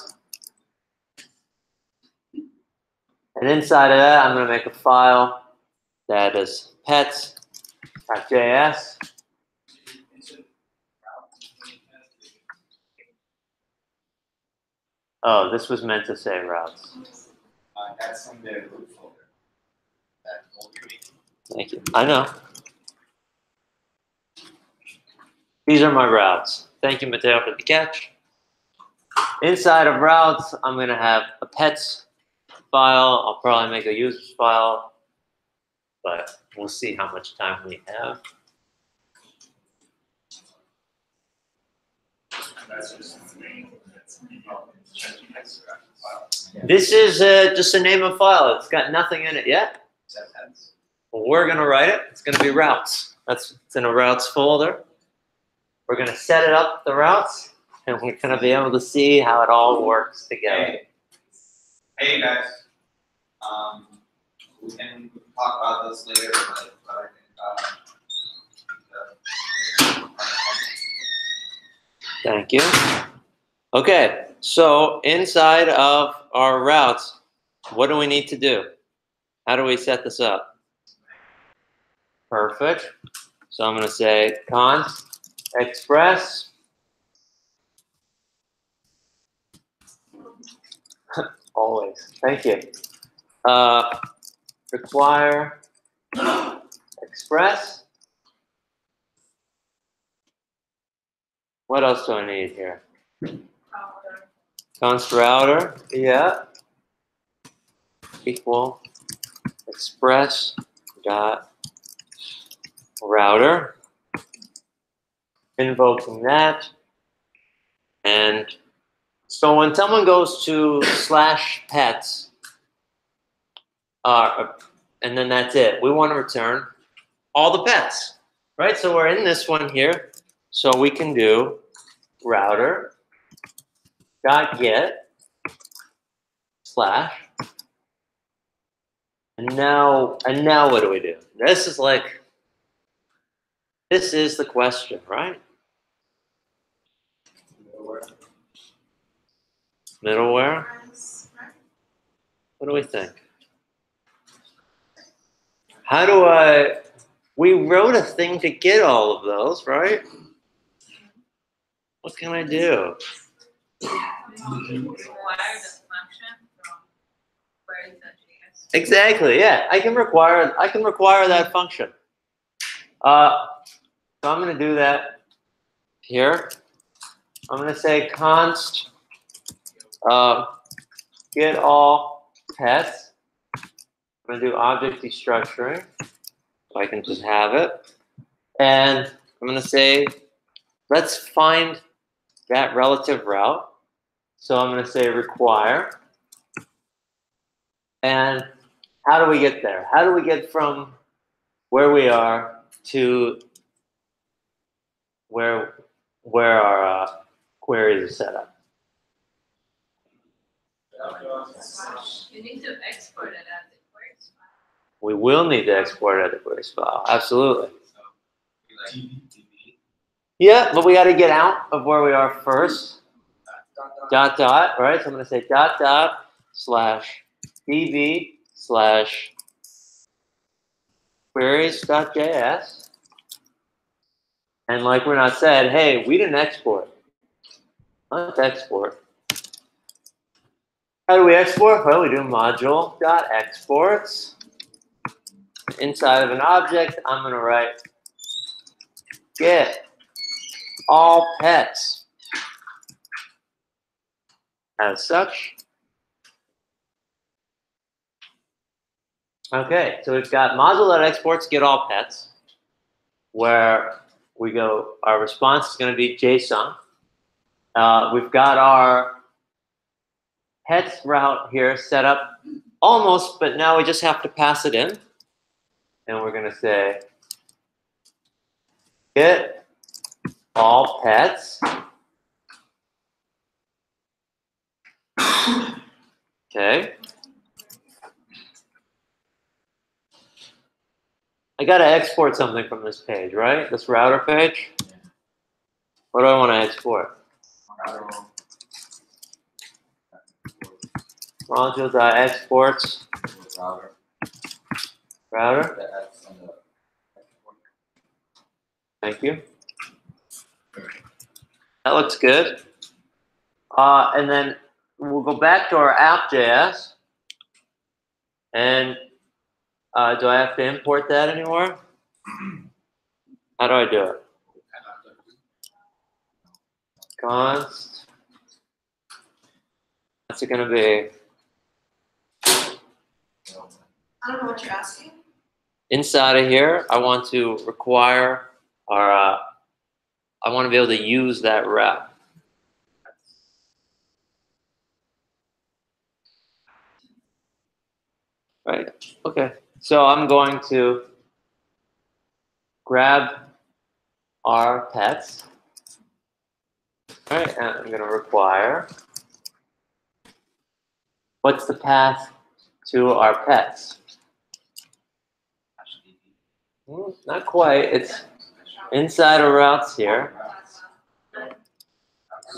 And inside of that, I'm going to make a file that is pets.js. Oh, this was meant to say routes. That's from the root folder. That folder you made. Thank you. I know. These are my routes. Thank you, Mateo, for the catch. Inside of routes, I'm going to have a pets file. I'll probably make a users file, but we'll see how much time we have. That's just the name. This is just a name of file. It's got nothing in it yet. Well, we're going to write it. It's going to be routes. It's in a routes folder. We're going to set it up, the routes, and we're going to be able to see how it all works together. Hey guys, we can talk about this later, but I think Thank you. Okay, so inside of our routes, what do we need to do? How do we set this up? Perfect. So I'm going to say const express. Always. Thank you. Require express. What else do I need here? Const router. Yeah. Equal express dot router. Invoking that. And so when someone goes to /pets, and then that's it, we want to return all the pets, right? So we're in this one here. So we can do router dot get slash. And now what do we do? This is the question, right? Middleware. What do we think? How do we wrote a thing to get all of those, right? What can I do? Exactly, yeah. I can require that function. So I'm going to do that here. I'm going to say const get all pets. I'm going to do object destructuring, so I can just have it. And I'm going to say, let's find that relative route. So I'm going to say require. And how do we get there? How do we get from where we are to where our queries are set up? You need to export it as the queries file. We will need to export it as a queries file. Absolutely. Yeah, but we got to get out of where we are first. Dot, right? So I'm going to say dot slash db slash queries.js. And like Renat said, hey, we didn't export. Let's export. How do we export? Well, we do module.exports. Inside of an object, I'm going to write get all pets as such. Okay, so we've got module.exports get all pets, where we go, our response is going to be JSON. We've got our pets route here set up almost, but now we just have to pass it in. And we're going to say get all pets. Okay. I got to export something from this page, right? This router page. What do I want to export? Module.exports. Router. Thank you. That looks good. And then we'll go back to our app.js. And do I have to import that anymore? How do I do it? Const. What's it going to be? I don't know what you're asking. Inside of here, I want to require, or I want to be able to use that route. Right, okay. So I'm going to grab our pets. All right, and I'm going to require, what's the path to our pets? Not quite. It's inside of routes here.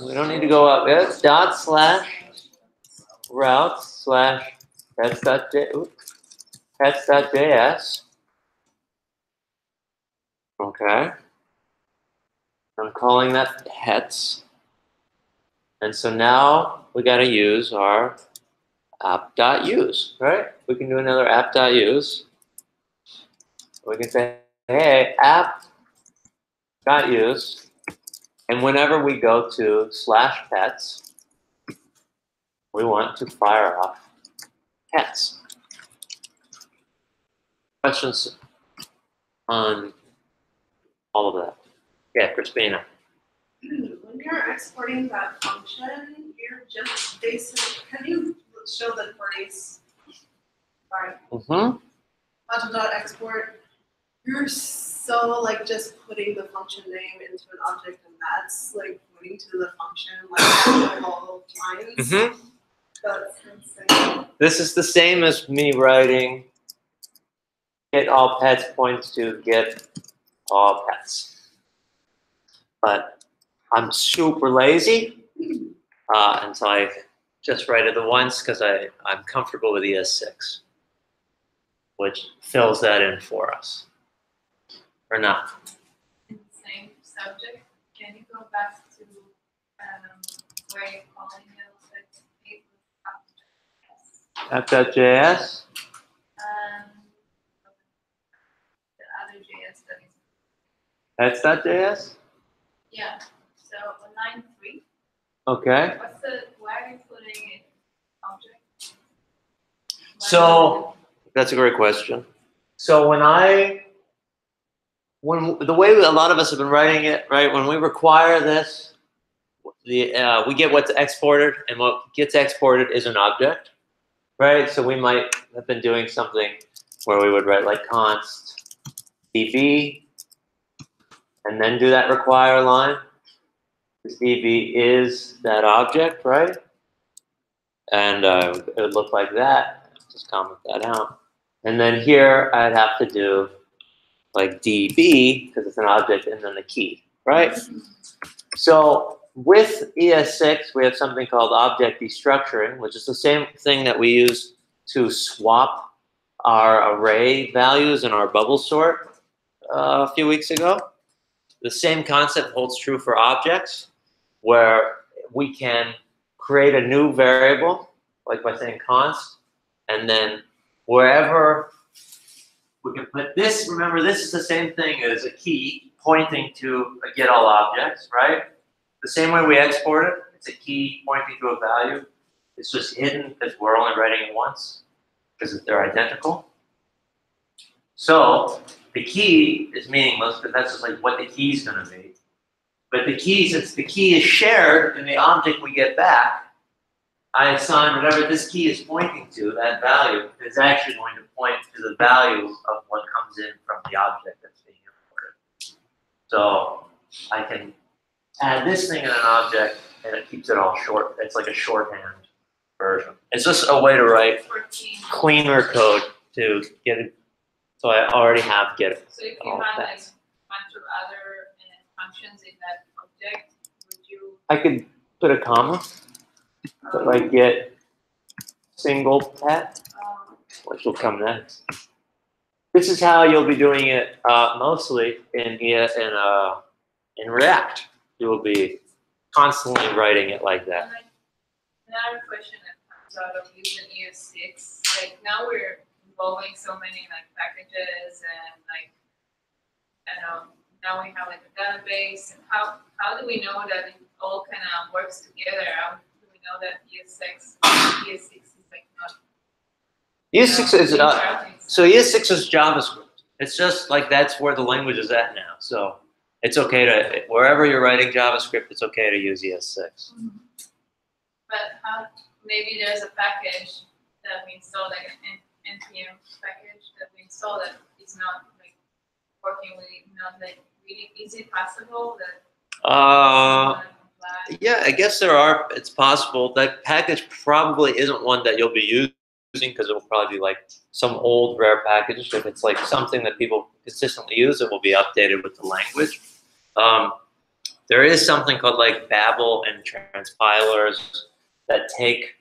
We don't need to go up. It's dot slash routes slash pets.js. Okay. I'm calling that pets. And so now we got to use our app.use, right? We can do another app.use. We can say, hey, app.use. And whenever we go to /pets, we want to fire off pets. Questions on all of that? Yeah, Crispina. When you're exporting that function, you're just basically, can you show the parties? Sorry. Export. You're so like just putting the function name into an object, and that's like pointing to the function like all lines. That's insane. This is the same as me writing get all pets points to get all pets. But I'm super lazy, and so I just write it the once because I'm comfortable with ES6, which fills that in for us. Or not. In the same subject, can you go back to where you're calling it like app.js? The other JS that is. Pets.js? Yeah. So on line 3. Okay. Why are you putting it object? So that's a great question. So when the way a lot of us have been writing it, right? When we require this, we get what's exported, and what gets exported is an object, right? So we might have been doing something where we would write like const db, and then do that require line. This db is that object, right? And it would look like that. Just comment that out. And then here I'd have to do like db, because it's an object, and then the key, right? So with ES6, we have something called object destructuring, which is the same thing that we use to swap our array values in our bubble sort a few weeks ago. The same concept holds true for objects, where we can create a new variable, like by saying const, and then wherever we can put this. Remember, this is the same thing as a key pointing to a get all objects, right? The same way we export it, it's a key pointing to a value. It's just hidden because we're only writing it once because they're identical. So the key is meaningless because that's just like what the key is going to be. But the key, since the key is shared in the object we get back, I assign whatever this key is pointing to, that value, is actually going to point to the value of what comes in from the object that's being imported. So I can add this thing in an object, and it keeps it all short. It's like a shorthand version. It's just a way to write cleaner code to get it. So I already have get it. So if you had like a bunch of other functions in that object, would you? I could put a comma. But like get single pet, which will come next. This is how you'll be doing it mostly in React. You will be constantly writing it like that. Another question that comes out of using ES6, like now we're involving so many like packages and like now we have like a database, and how do we know that it all kind of works together? Know that ES6 is like not. ES6 is so ES6 is JavaScript. It's just like that's where the language is at now. So it's okay to wherever you're writing JavaScript, it's okay to use ES6. But maybe there's a package that we install, like an npm package that we install that is not like working really, not like really. Is it possible that? Yeah, I guess it's possible. That package probably isn't one that you'll be because it will probably be like some old rare package. If it's like something that people consistently use, it will be updated with the language. There is something called like Babel and transpilers that take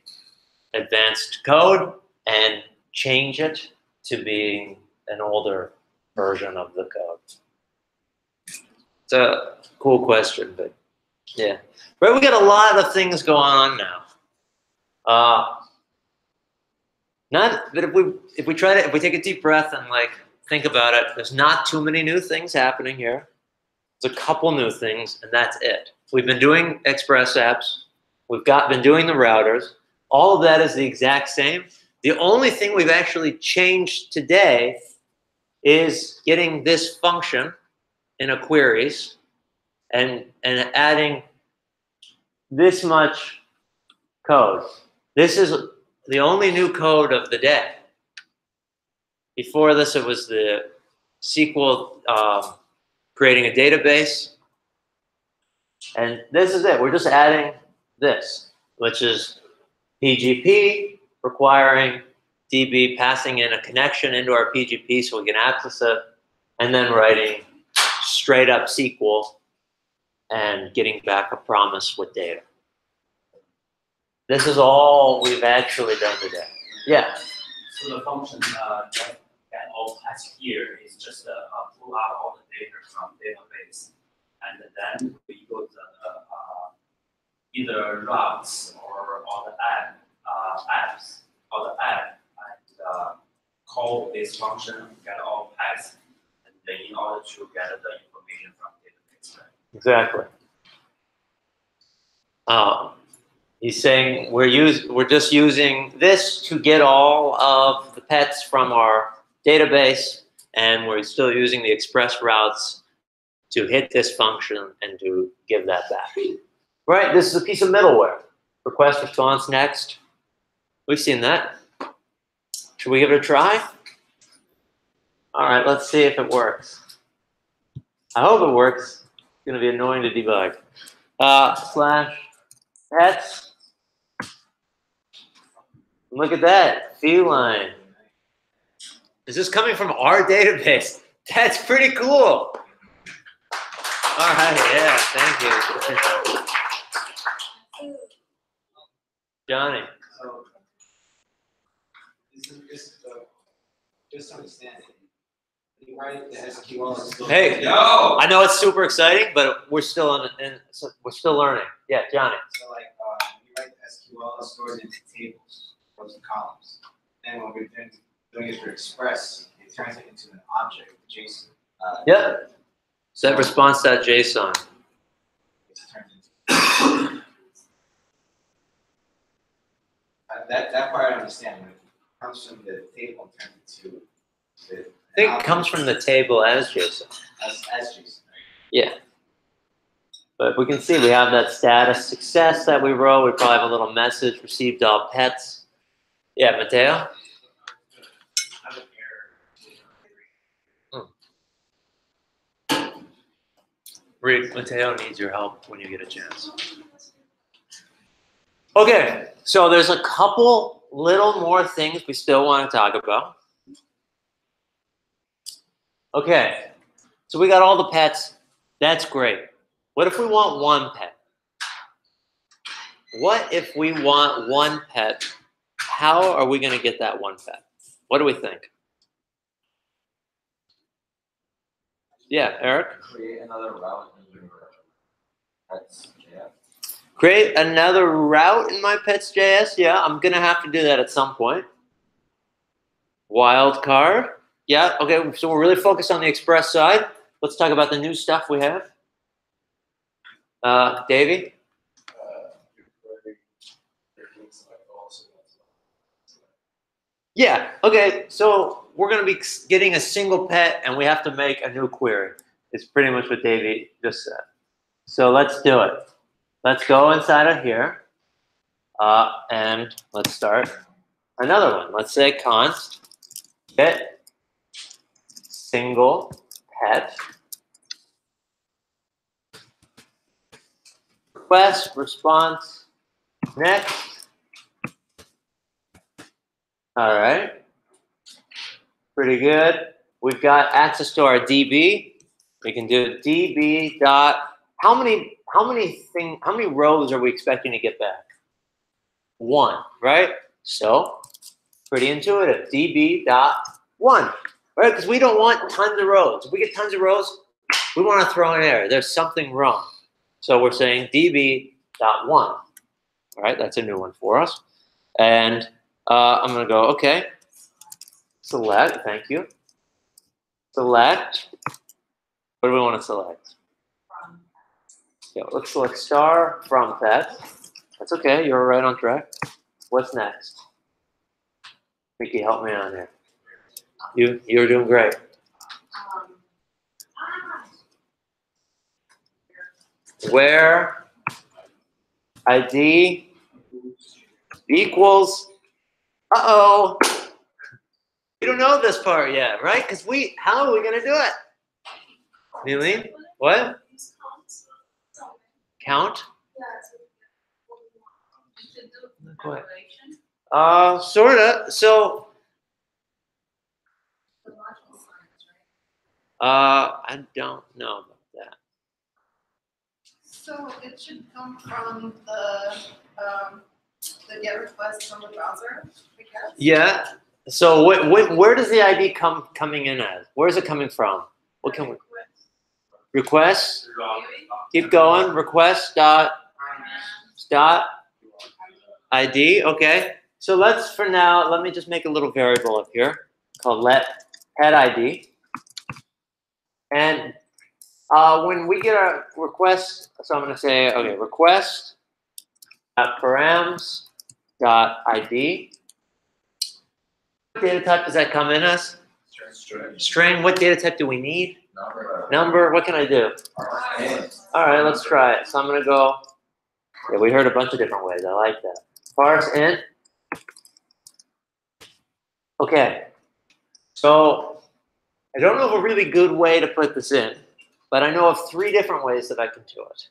advanced code and change it to being an older version of the code. It's a cool question, but yeah. Right, we got a lot of things going on now. Not, but if we take a deep breath and like think about it, there's not too many new things happening here. There's a couple new things, and that's it. We've been doing Express apps. We've been doing the routers. All of that is the exact same. The only thing we've actually changed today is getting this function in a queries and adding this much code. This is the only new code of the day. Before this, it was the SQL creating a database. And this is it. We're just adding this, which is PGP requiring DB passing in a connection into our PGP so we can access it, and then writing straight up SQL and getting back a promise with data. This is all we've actually done today. Yeah. So the function that all has here is just pull out all the data from database, and then we go to the either routes or the apps or the app and call this function, get all paths, and then in order to get the information from database. Right? Exactly. He's saying we're just using this to get all of the pets from our database, and we're still using the express routes to hit this function and to give that back. Right, this is a piece of middleware. Request response next. We've seen that. Should we give it a try? All right, let's see if it works. I hope it works. It's going to be annoying to debug. Slash pets. Look at that, feline. Is this coming from our database? That's pretty cool. All right, yeah, thank you. Johnny. So, just to understand it, you write the SQL. Hey, I know it's super exciting, but we're still we're still learning. Yeah, Johnny. So like you write the SQL, it stores into tables, rows and columns. Then when we're doing it for Express, it turns it into an object, JSON. Yep. Set response.json. That part I understand. When it comes from the table and turns into the. I think it comes from the table as JSON. As JSON, right? Yeah. But we can see we have that status success that we wrote. We probably have a little message, received all pets. Yeah, Mateo? Mateo needs your help when you get a chance. Okay, so there's a couple little more things we still want to talk about. Okay, so we got all the pets. That's great. What if we want one pet? What if we want one pet? How are we going to get that one pet? What do we think? Yeah, Eric? Create another route in your pets.js. Create another route in my pets.js? Yeah, I'm going to have to do that at some point. Wildcard. Yeah, okay, so we're really focused on the Express side. Let's talk about the new stuff we have. Davey? Yeah, okay, so we're going to be getting a single pet and we have to make a new query. It's pretty much what Davey just said. So let's do it. Let's go inside of here and let's start another one. Let's say const get single pet request response next. All right. Pretty good. We've got access to our DB. We can do DB dot. How many rows are we expecting to get back? 1, right? So pretty intuitive. DB dot 1, right? Because we don't want tons of rows. If we get tons of rows, we want to throw an error. There's something wrong. So we're saying DB dot 1. All right, that's a new one for us. And I'm going to go, okay, select, thank you. Select, what do we want to select? Yeah, let's select star from pets. That's okay, you're right on track. What's next? Vicky, help me on here. You're doing great. Where ID equals, uh-oh. We don't know this part yet, right? Because how are we going to do it? Neeleen, what? Count? Go ahead. Sort of. So, I don't know about that. So it should come from the GET request from the browser, I guess? Yeah. So where does the ID coming in as? Where is it coming from? What can we? Request. Keep going. Request dot ID. Okay. So for now, let me just make a little variable up here called let head ID. And when we get a request, so I'm going to say, okay, request params dot ID. What data type does that come in as? String. What data type do we need? Number. What can I do? All right, let's try it. So I'm going to go. Yeah, we heard a bunch of different ways. I like that. Parse int. Okay. So I don't know of a really good way to put this in, but I know of 3 different ways that I can do it.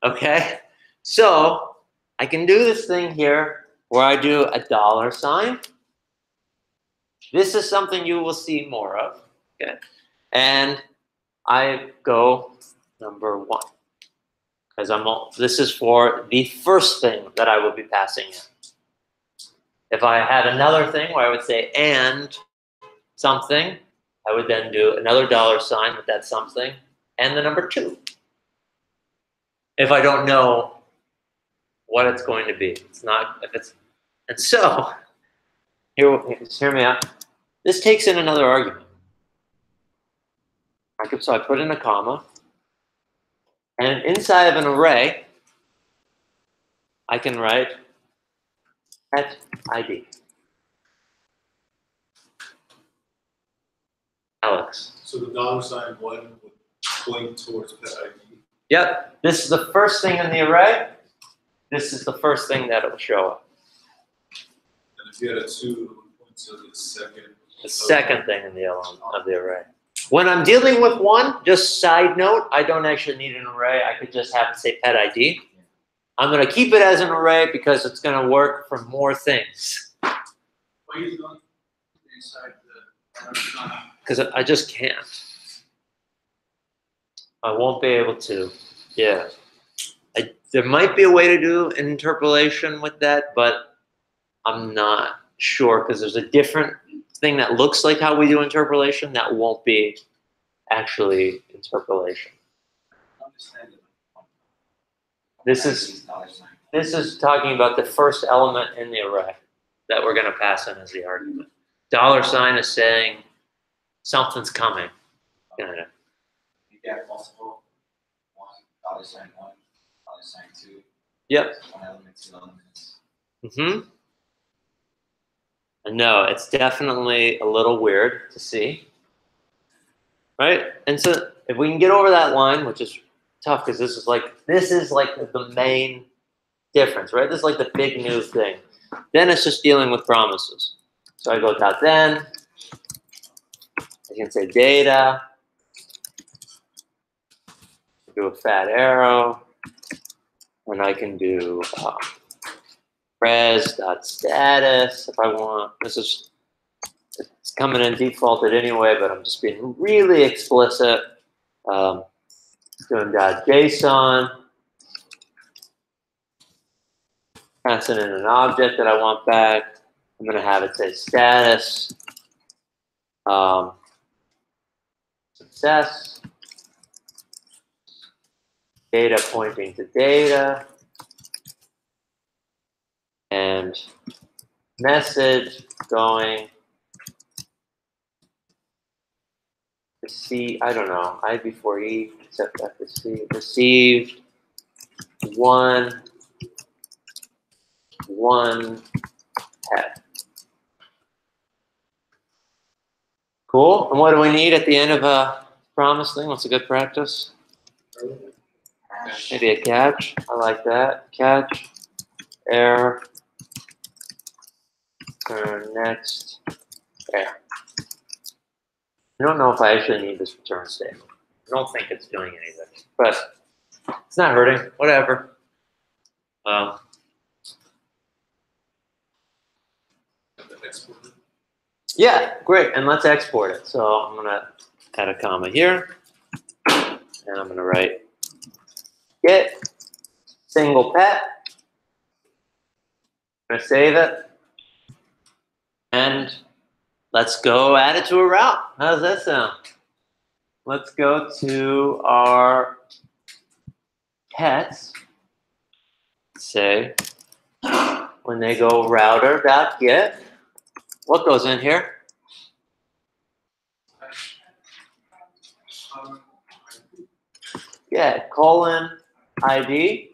Okay. So I can do this thing here where I do a $sign. This is something you will see more of. Okay. And I go number 1. Because this is for the first thing that I will be passing in. If I had another thing where I would say and something, I would then do another $sign with that something and the number 2. If I don't know what it's going to be. It's not, if it's, and so, hear me out. This takes in another argument. So I put in a comma, and inside of an array, I can write at ID. Alex. So the $1 would point towards pet ID. Yep. This is the first thing in the array. This is the first thing that it will show up. And if you had a 2, it would point to the second. The second thing in the element of the array. When I'm dealing with 1, just side note, I don't actually need an array. I could just have it say pet ID. I'm going to keep it as an array because it's going to work for more things. Why are you doing inside the? Because I just can't. I won't be able to. Yeah. There might be a way to do an interpolation with that, but I'm not sure because there's a different thing that looks like how we do interpolation that won't be actually interpolation. This is talking about the first element in the array that we're going to pass in as the argument. $sign is saying something's coming. You get multiple, $1, $1, $2. Yep. 1 element, 2 elements. Mm-hmm. No, it's definitely a little weird to see. Right? And so if we can get over that line, which is tough because this is like the main difference, right? This is like the big new thing. Then it's just dealing with promises. So I go .then. I can say data. Do a fat arrow. And I can do res.status. If I want, it's coming in defaulted anyway, but I'm just being really explicit. Doing .json. Passing in an object that I want back. I'm going to have it say status. Success. Data pointing to data. And message going to C, I don't know, I before E, except after C, received one pet. Cool. And what do we need at the end of a promise thing? What's a good practice? Maybe a catch. I like that. Catch, error, turn next, error. I don't know if I actually need this return statement. I don't think it's doing anything, but it's not hurting. Whatever. Yeah, great. And let's export it. So I'm going to add a comma here. And I'm going to write get single pet. I'm going to save it. And let's go add it to a route. How does that sound? Let's go to our pets. Say when they go router.get. What goes in here? Yeah, colon ID.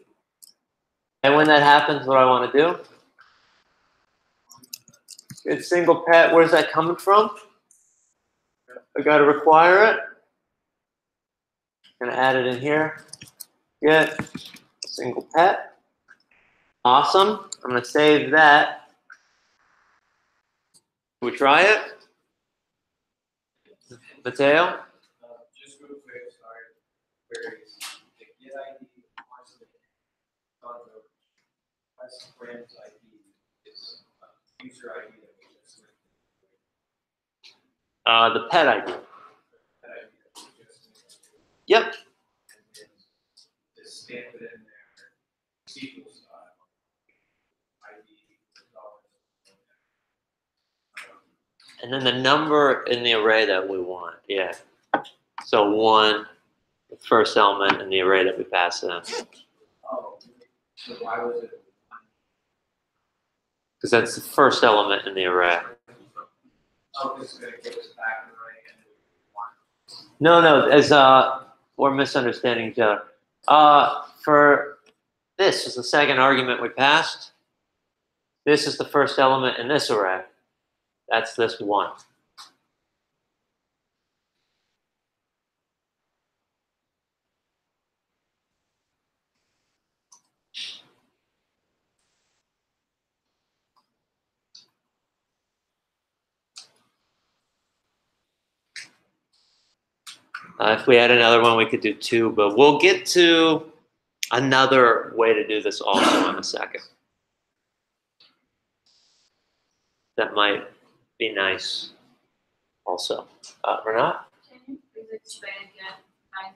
And when that happens, what do I want to do? It's single pet. Where's that coming from? I got to require it. I'm going to add it in here. Get single pet. Awesome. I'm going to save that. Can we try it? Mateo? Just real quick, sorry. Queries. The get ID, that's brand ID is user ID that we just The pet ID. Yep. and then just stamp it in there, SQL style. ID, And then the number in the array that we want. Yeah. So 1, the first element in the array that we pass in. oh, so why was it? Because that's the first element in the array. Oh, this is going to give us back an array and then we want. No, as we're misunderstanding each other. For this is the second argument we passed. This is the first element in this array. That's this 1. If we had another one, we could do 2, but we'll get to another way to do this also in a second. That might be nice also. Renat? Can you please explain again line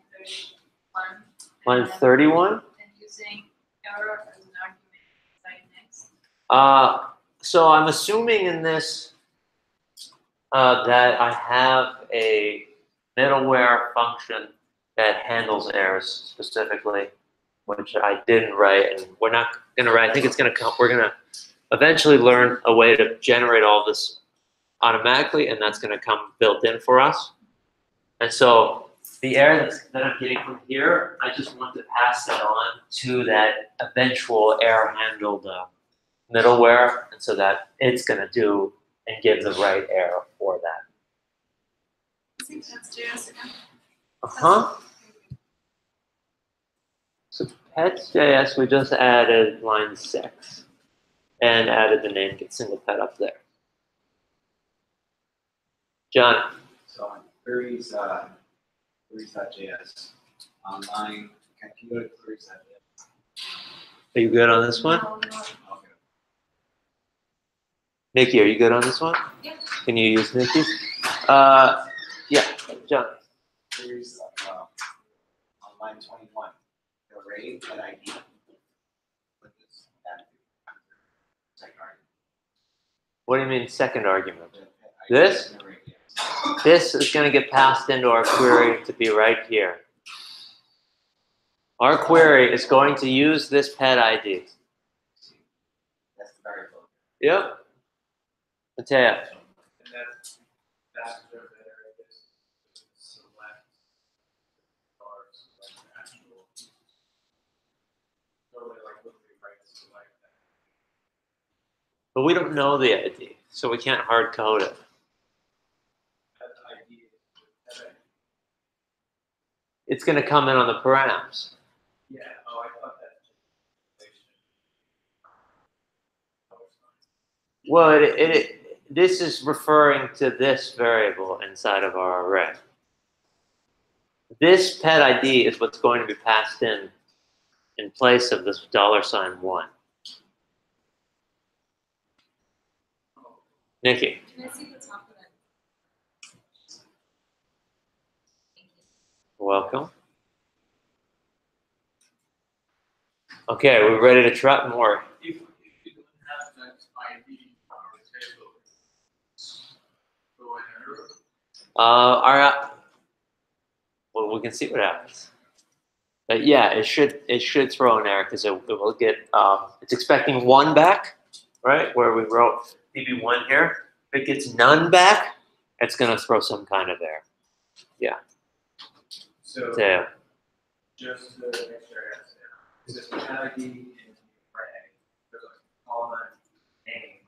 31? Line 31? And using error as an argument right next. So I'm assuming in this that I have a middleware function that handles errors specifically, which I didn't write, and we're not going to write. I think it's going to come. We're going to eventually learn a way to generate all this automatically, and that's going to come built in for us. And so the error that I'm getting from here, I just want to pass that on to that eventual error-handled middleware, and so that it's going to do and give the right error for that. I think that's JS again. So pets.js, we just added line 6 and added the name get single pet up there. John. So on queries, queries.js, on line, can you go to queries.js? Are you good on this one? No, no. Okay. Nikki, are you good on this one? Yeah. Can you use Nikki's? Yeah, John. There's on line 21, the array that ID. With this second argument. What do you mean second argument? The pet ID This? in the array, yes. This is going to get passed into our query to be right here. Our query is going to use this pet ID. That's the variable. Yep. Mateo. And that's where there is select or select actual. Totally like when we write select that. But we don't know the ID, so we can't hard code it. That ID is the It's going to come in on the params. yeah, oh, I thought that. Well, this is referring to this variable inside of our array. This pet ID is what's going to be passed in place of this $1. Nikki. Can I see the top of it? Thank you. Welcome. Okay, we're ready to try more. If you don't have that ID on the table, throw an error. Well, we can see what happens. But yeah, it should throw an error because it will get it's expecting 1 back, right? Where we wrote DB1 here. If it gets none back, it's gonna throw some kind of error. Yeah. So So just to make sure I understand, is this pet ID in the array? There's a column name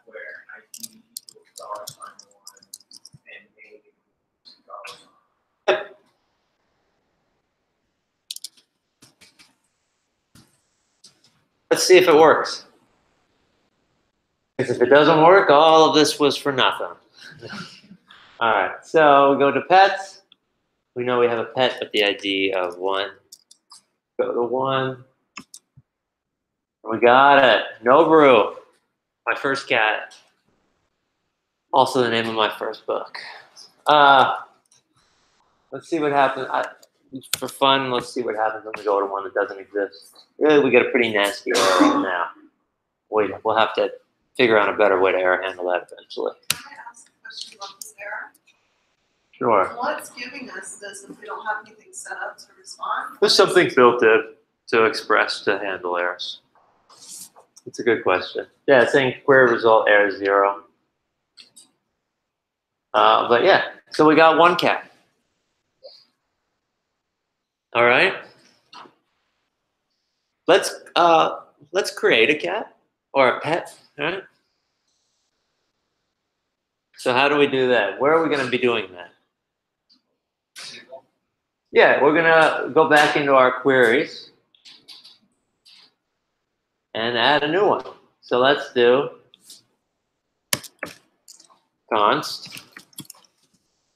where ID equals $1 and name equals $. let's see if it works. Because if it doesn't work, all of this was for nothing. All right, so we go to pets. We know we have a pet with the ID of 1. Go to 1. We got it. Noboru, my first cat. Also the name of my first book. Let's see what happens. For fun, let's see what happens when we go to one that doesn't exist. Really, we get a pretty nasty error right now. We'll have to figure out a better way to error handle that eventually. Can I ask a question about this error? Sure. What's giving us this if we don't have anything set up to respond? There's something built in to express to handle errors. It's a good question. Yeah, it's saying query result error 0. But yeah, so we got 1 cat. All right. Let's create a cat or a pet. All right. So how do we do that? Where are we going to be doing that? Yeah, we're going to go back into our queries and add a new one. So let's do const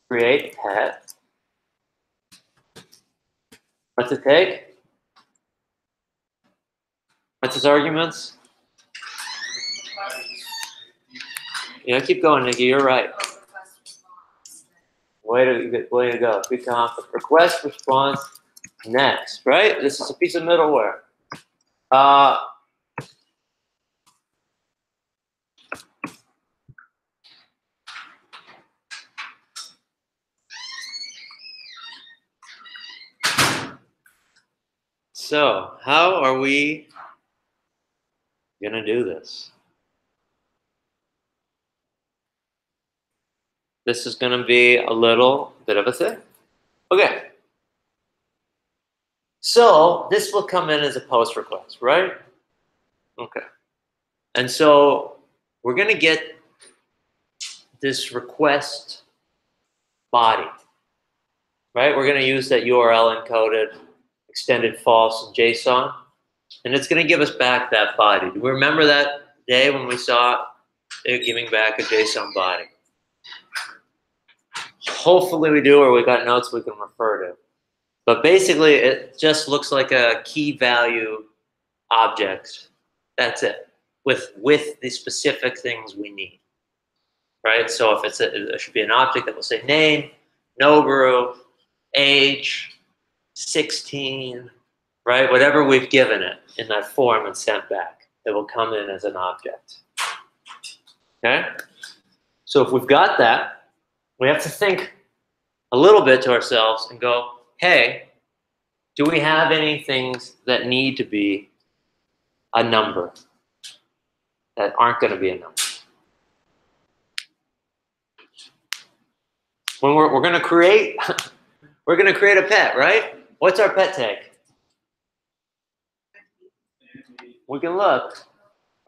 create pet. What's it take? What's its arguments? Yeah, keep going, Nikki. You're right. Way to go. Good conflict. Request response next, right? This is a piece of middleware. So, how are we going to do this? This is going to be a little bit of a thing. Okay. So, this will come in as a post request, right? Okay. And so, we're going to get this request body, right? We're going to use that URL encoded extended false in JSON, and it's going to give us back that body. Do we remember that day when we saw it giving back a JSON body? Hopefully we do, or we got notes we can refer to. But basically, it just looks like a key value object. That's it. with the specific things we need, right? So if it should be an object that will say name, Noboru, age, 16, right? Whatever we've given it in that form and sent back, it will come in as an object. Okay? So if we've got that, we have to think a little bit to ourselves and go, hey, do we have any things that need to be a number that aren't going to be a number? When we're going to create, we're going to create a pet, right? What's our pet tag? We can look,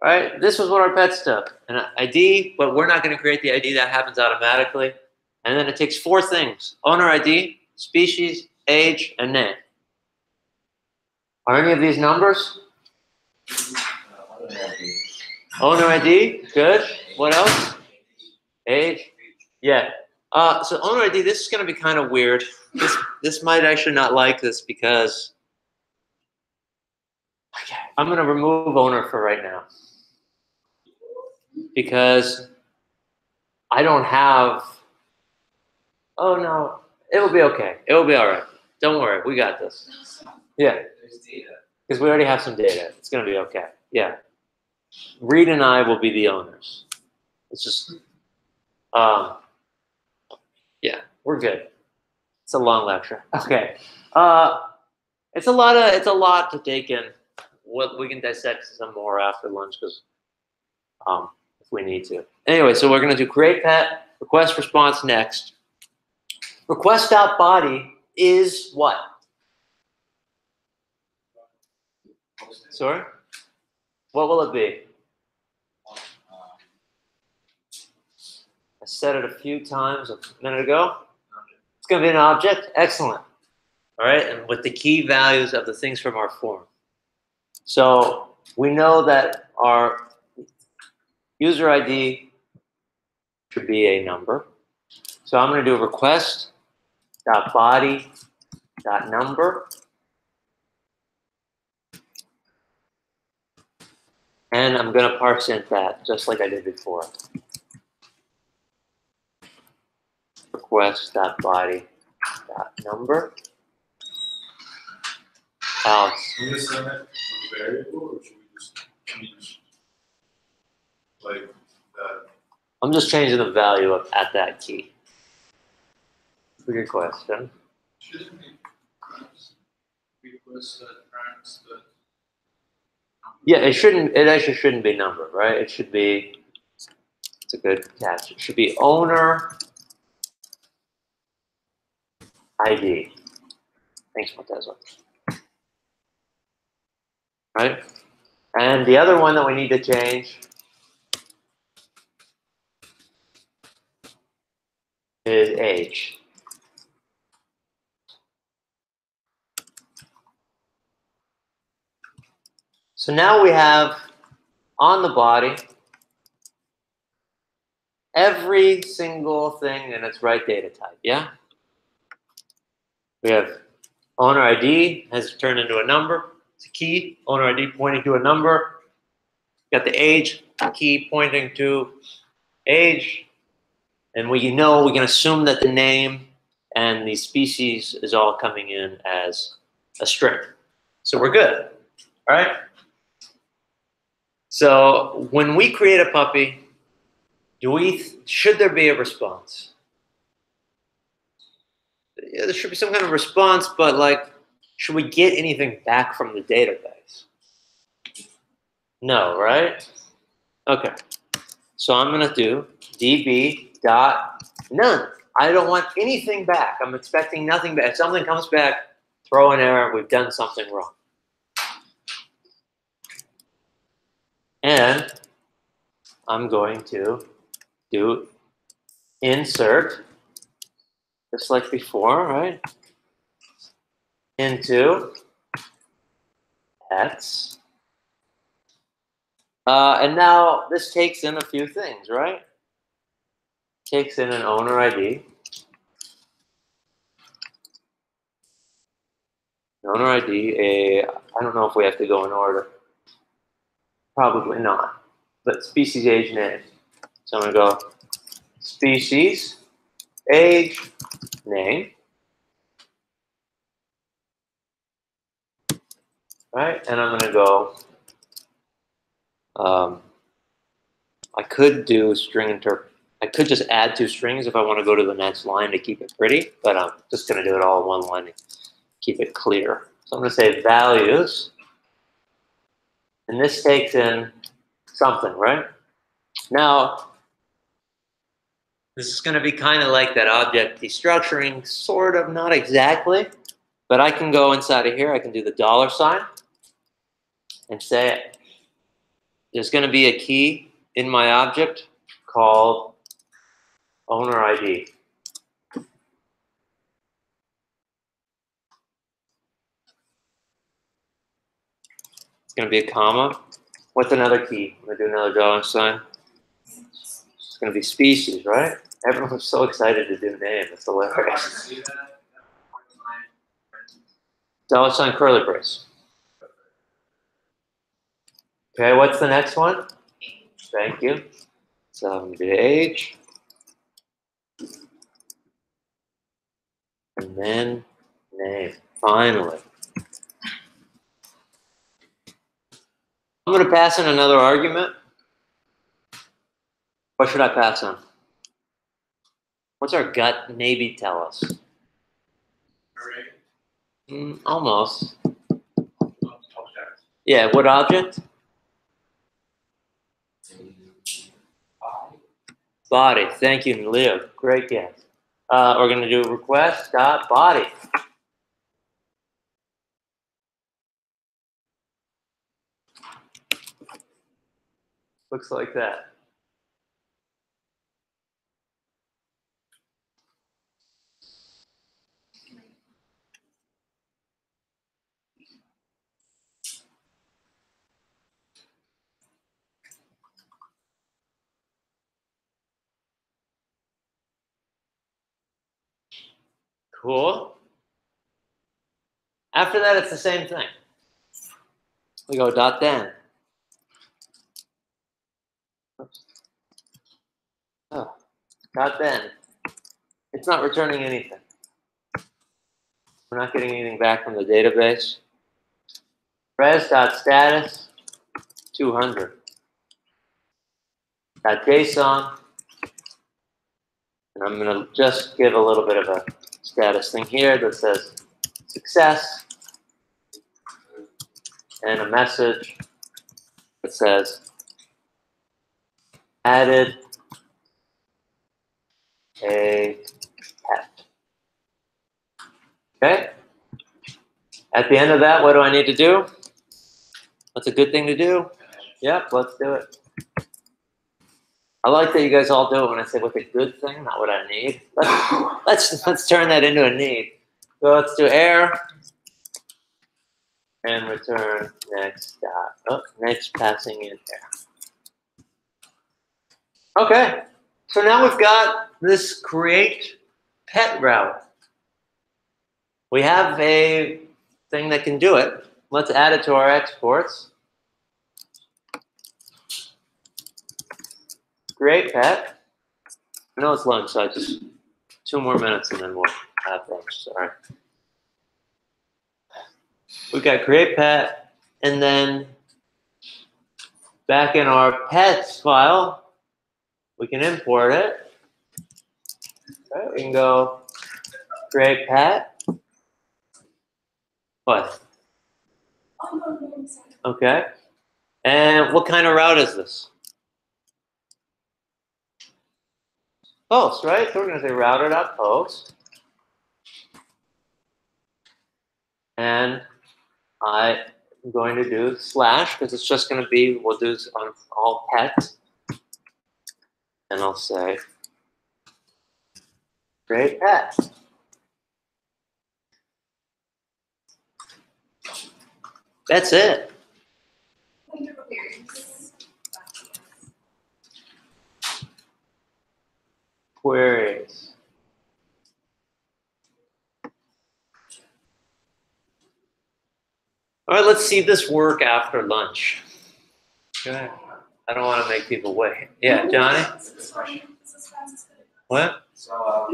right? This was what our pets took, an ID, but we're not going to create the ID. That happens automatically. And then it takes 4 things: owner ID, species, age, and name. Are any of these numbers? Owner ID, good. What else? Age, yeah. So owner ID, this is going to be kind of weird. This might actually not like this because I'm going to remove owner for right now because I don't have. Oh no, it'll be okay. It'll be all right. Don't worry, we got this. Yeah, because we already have some data. It's going to be okay. Yeah, Reed and I will be the owners. It's just, yeah, we're good. It's a long lecture. Okay, it's a lot to take in. What we can dissect some more after lunch because if we need to. Anyway, so we're going to do create pet, request response next. Request.body is what? Sorry? What will it be? I said it a few times a minute ago. It's going to be an object. Excellent. All right, and with the key values of the things from our form. So we know that our user ID should be a number. So I'm going to do request.body.number. And I'm going to parse int that just like I did before. Request.body.number. Alex. Can we assign that a variable, or should we just change like that? I'm just changing the value of at that key. Good question. Shouldn't we request parents that? Yeah, it shouldn't. It actually shouldn't be number, right? It should be. It's a good catch. It should be owner ID. Thanks, Montezzo. Right? And the other one that we need to change is age. So now we have on the body every single thing in its right data type, yeah? We have owner ID has turned into a number. It's a key. Owner ID pointing to a number. Got the age key pointing to age. And we can assume that the name and the species is all coming in as a string. So we're good, all right? So when we create a puppy, should there be a response? Yeah, there should be some kind of response, but like, should we get anything back from the database? No, right? Okay. So I'm gonna do db.none. I don't want anything back. I'm expecting nothing back. If something comes back, throw an error. We've done something wrong. And I'm going to do insert, just like before, right? Into X. And now this takes in a few things, right? Takes in an owner ID. Owner ID, I don't know if we have to go in order. Probably not. but species, age, name. So I'm going to go species, age, name. Right, and I'm going to go, I could do string I could just add 2 strings if I want to go to the next line to keep it pretty, but I'm just going to do it all in one line to keep it clear. So I'm going to say values, and this takes in something, right? Now, this is going to be kind of like that object destructuring, sort of, not exactly, but I can go inside of here, I can do the $sign and say there's going to be a key in my object called owner ID. It's going to be a comma. What's another key? I'm going to do another $sign. It's going to be species, right? Everyone's so excited to do name. It's hilarious. $sign curly brace. Okay, what's the next one? Thank you. So I'm going to do age. And then name. Finally. I'm going to pass in another argument. What should I pass on? What's our gut maybe tell us? Almost. Yeah, what object? Body. Thank you, Leo. Great guess. We're going to do request dot body. Looks like that. Cool. After that, it's the same thing. We go dot then. Oops. Oh, dot then. It's not returning anything. We're not getting anything back from the database. Res.status 200. .json. And I'm going to just give a little bit of a status thing here that says success. And a message that says added a pet. Okay? At the end of that, what do I need to do? What's a good thing to do? Yep, let's do it. I like that you guys all do it when I say what's a good thing, not what I need. Let's turn that into a need. So let's do air and return next dot. Oh, next passing in air. Okay, so now we've got this create pet route. We have a thing that can do it. Let's add it to our exports. Create pet. I know it's lunch, so I just 2 more minutes and then we'll have lunch. Sorry. We've got create pet, and then back in our pets file, we can import it. Okay, we can go create pet. What? Okay. And what kind of route is this? Post, right? So we're going to say router.post. And I'm going to do slash because it's just going to be, we'll do this on all pets. And I'll say create pet. That's it. Queries. All right, let's see this work after lunch. Okay. I don't want to make people wait. Yeah, Johnny? What? So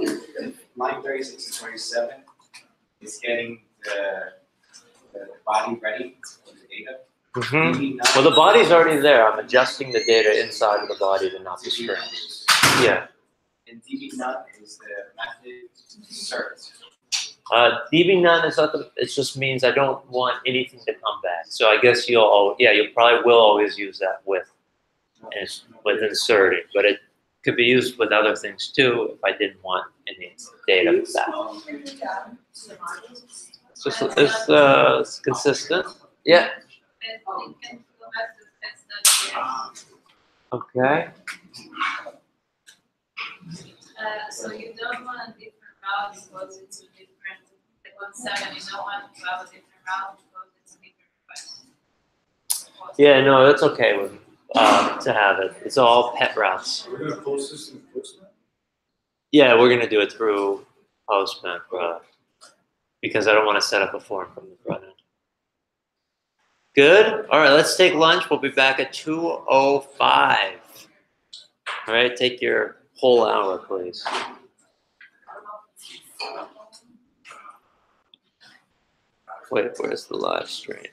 line 36 and 27 is getting the body ready for the data. Well, the body's already there. I'm adjusting the data inside of the body to not be strings. Yeah. And DB none is the method insert. DB none is not the, it just means I don't want anything to come back. So I guess you probably will always use that with inserting, but it could be used with other things too if I didn't want any data back. It's consistent. Yeah. Okay. So you don't want a different route because it's a different, like 17, you don't want to have a different route because it's a different request. Yeah, no, that's okay with to have it. It's all pet routes. We're gonna post this in Postman? Yeah, we're gonna do it through Postman, because I don't want to set up a form from the front end. Good. All right, let's take lunch. We'll be back at 2:05. All right, take your whole hour, please. Wait, where's the live stream?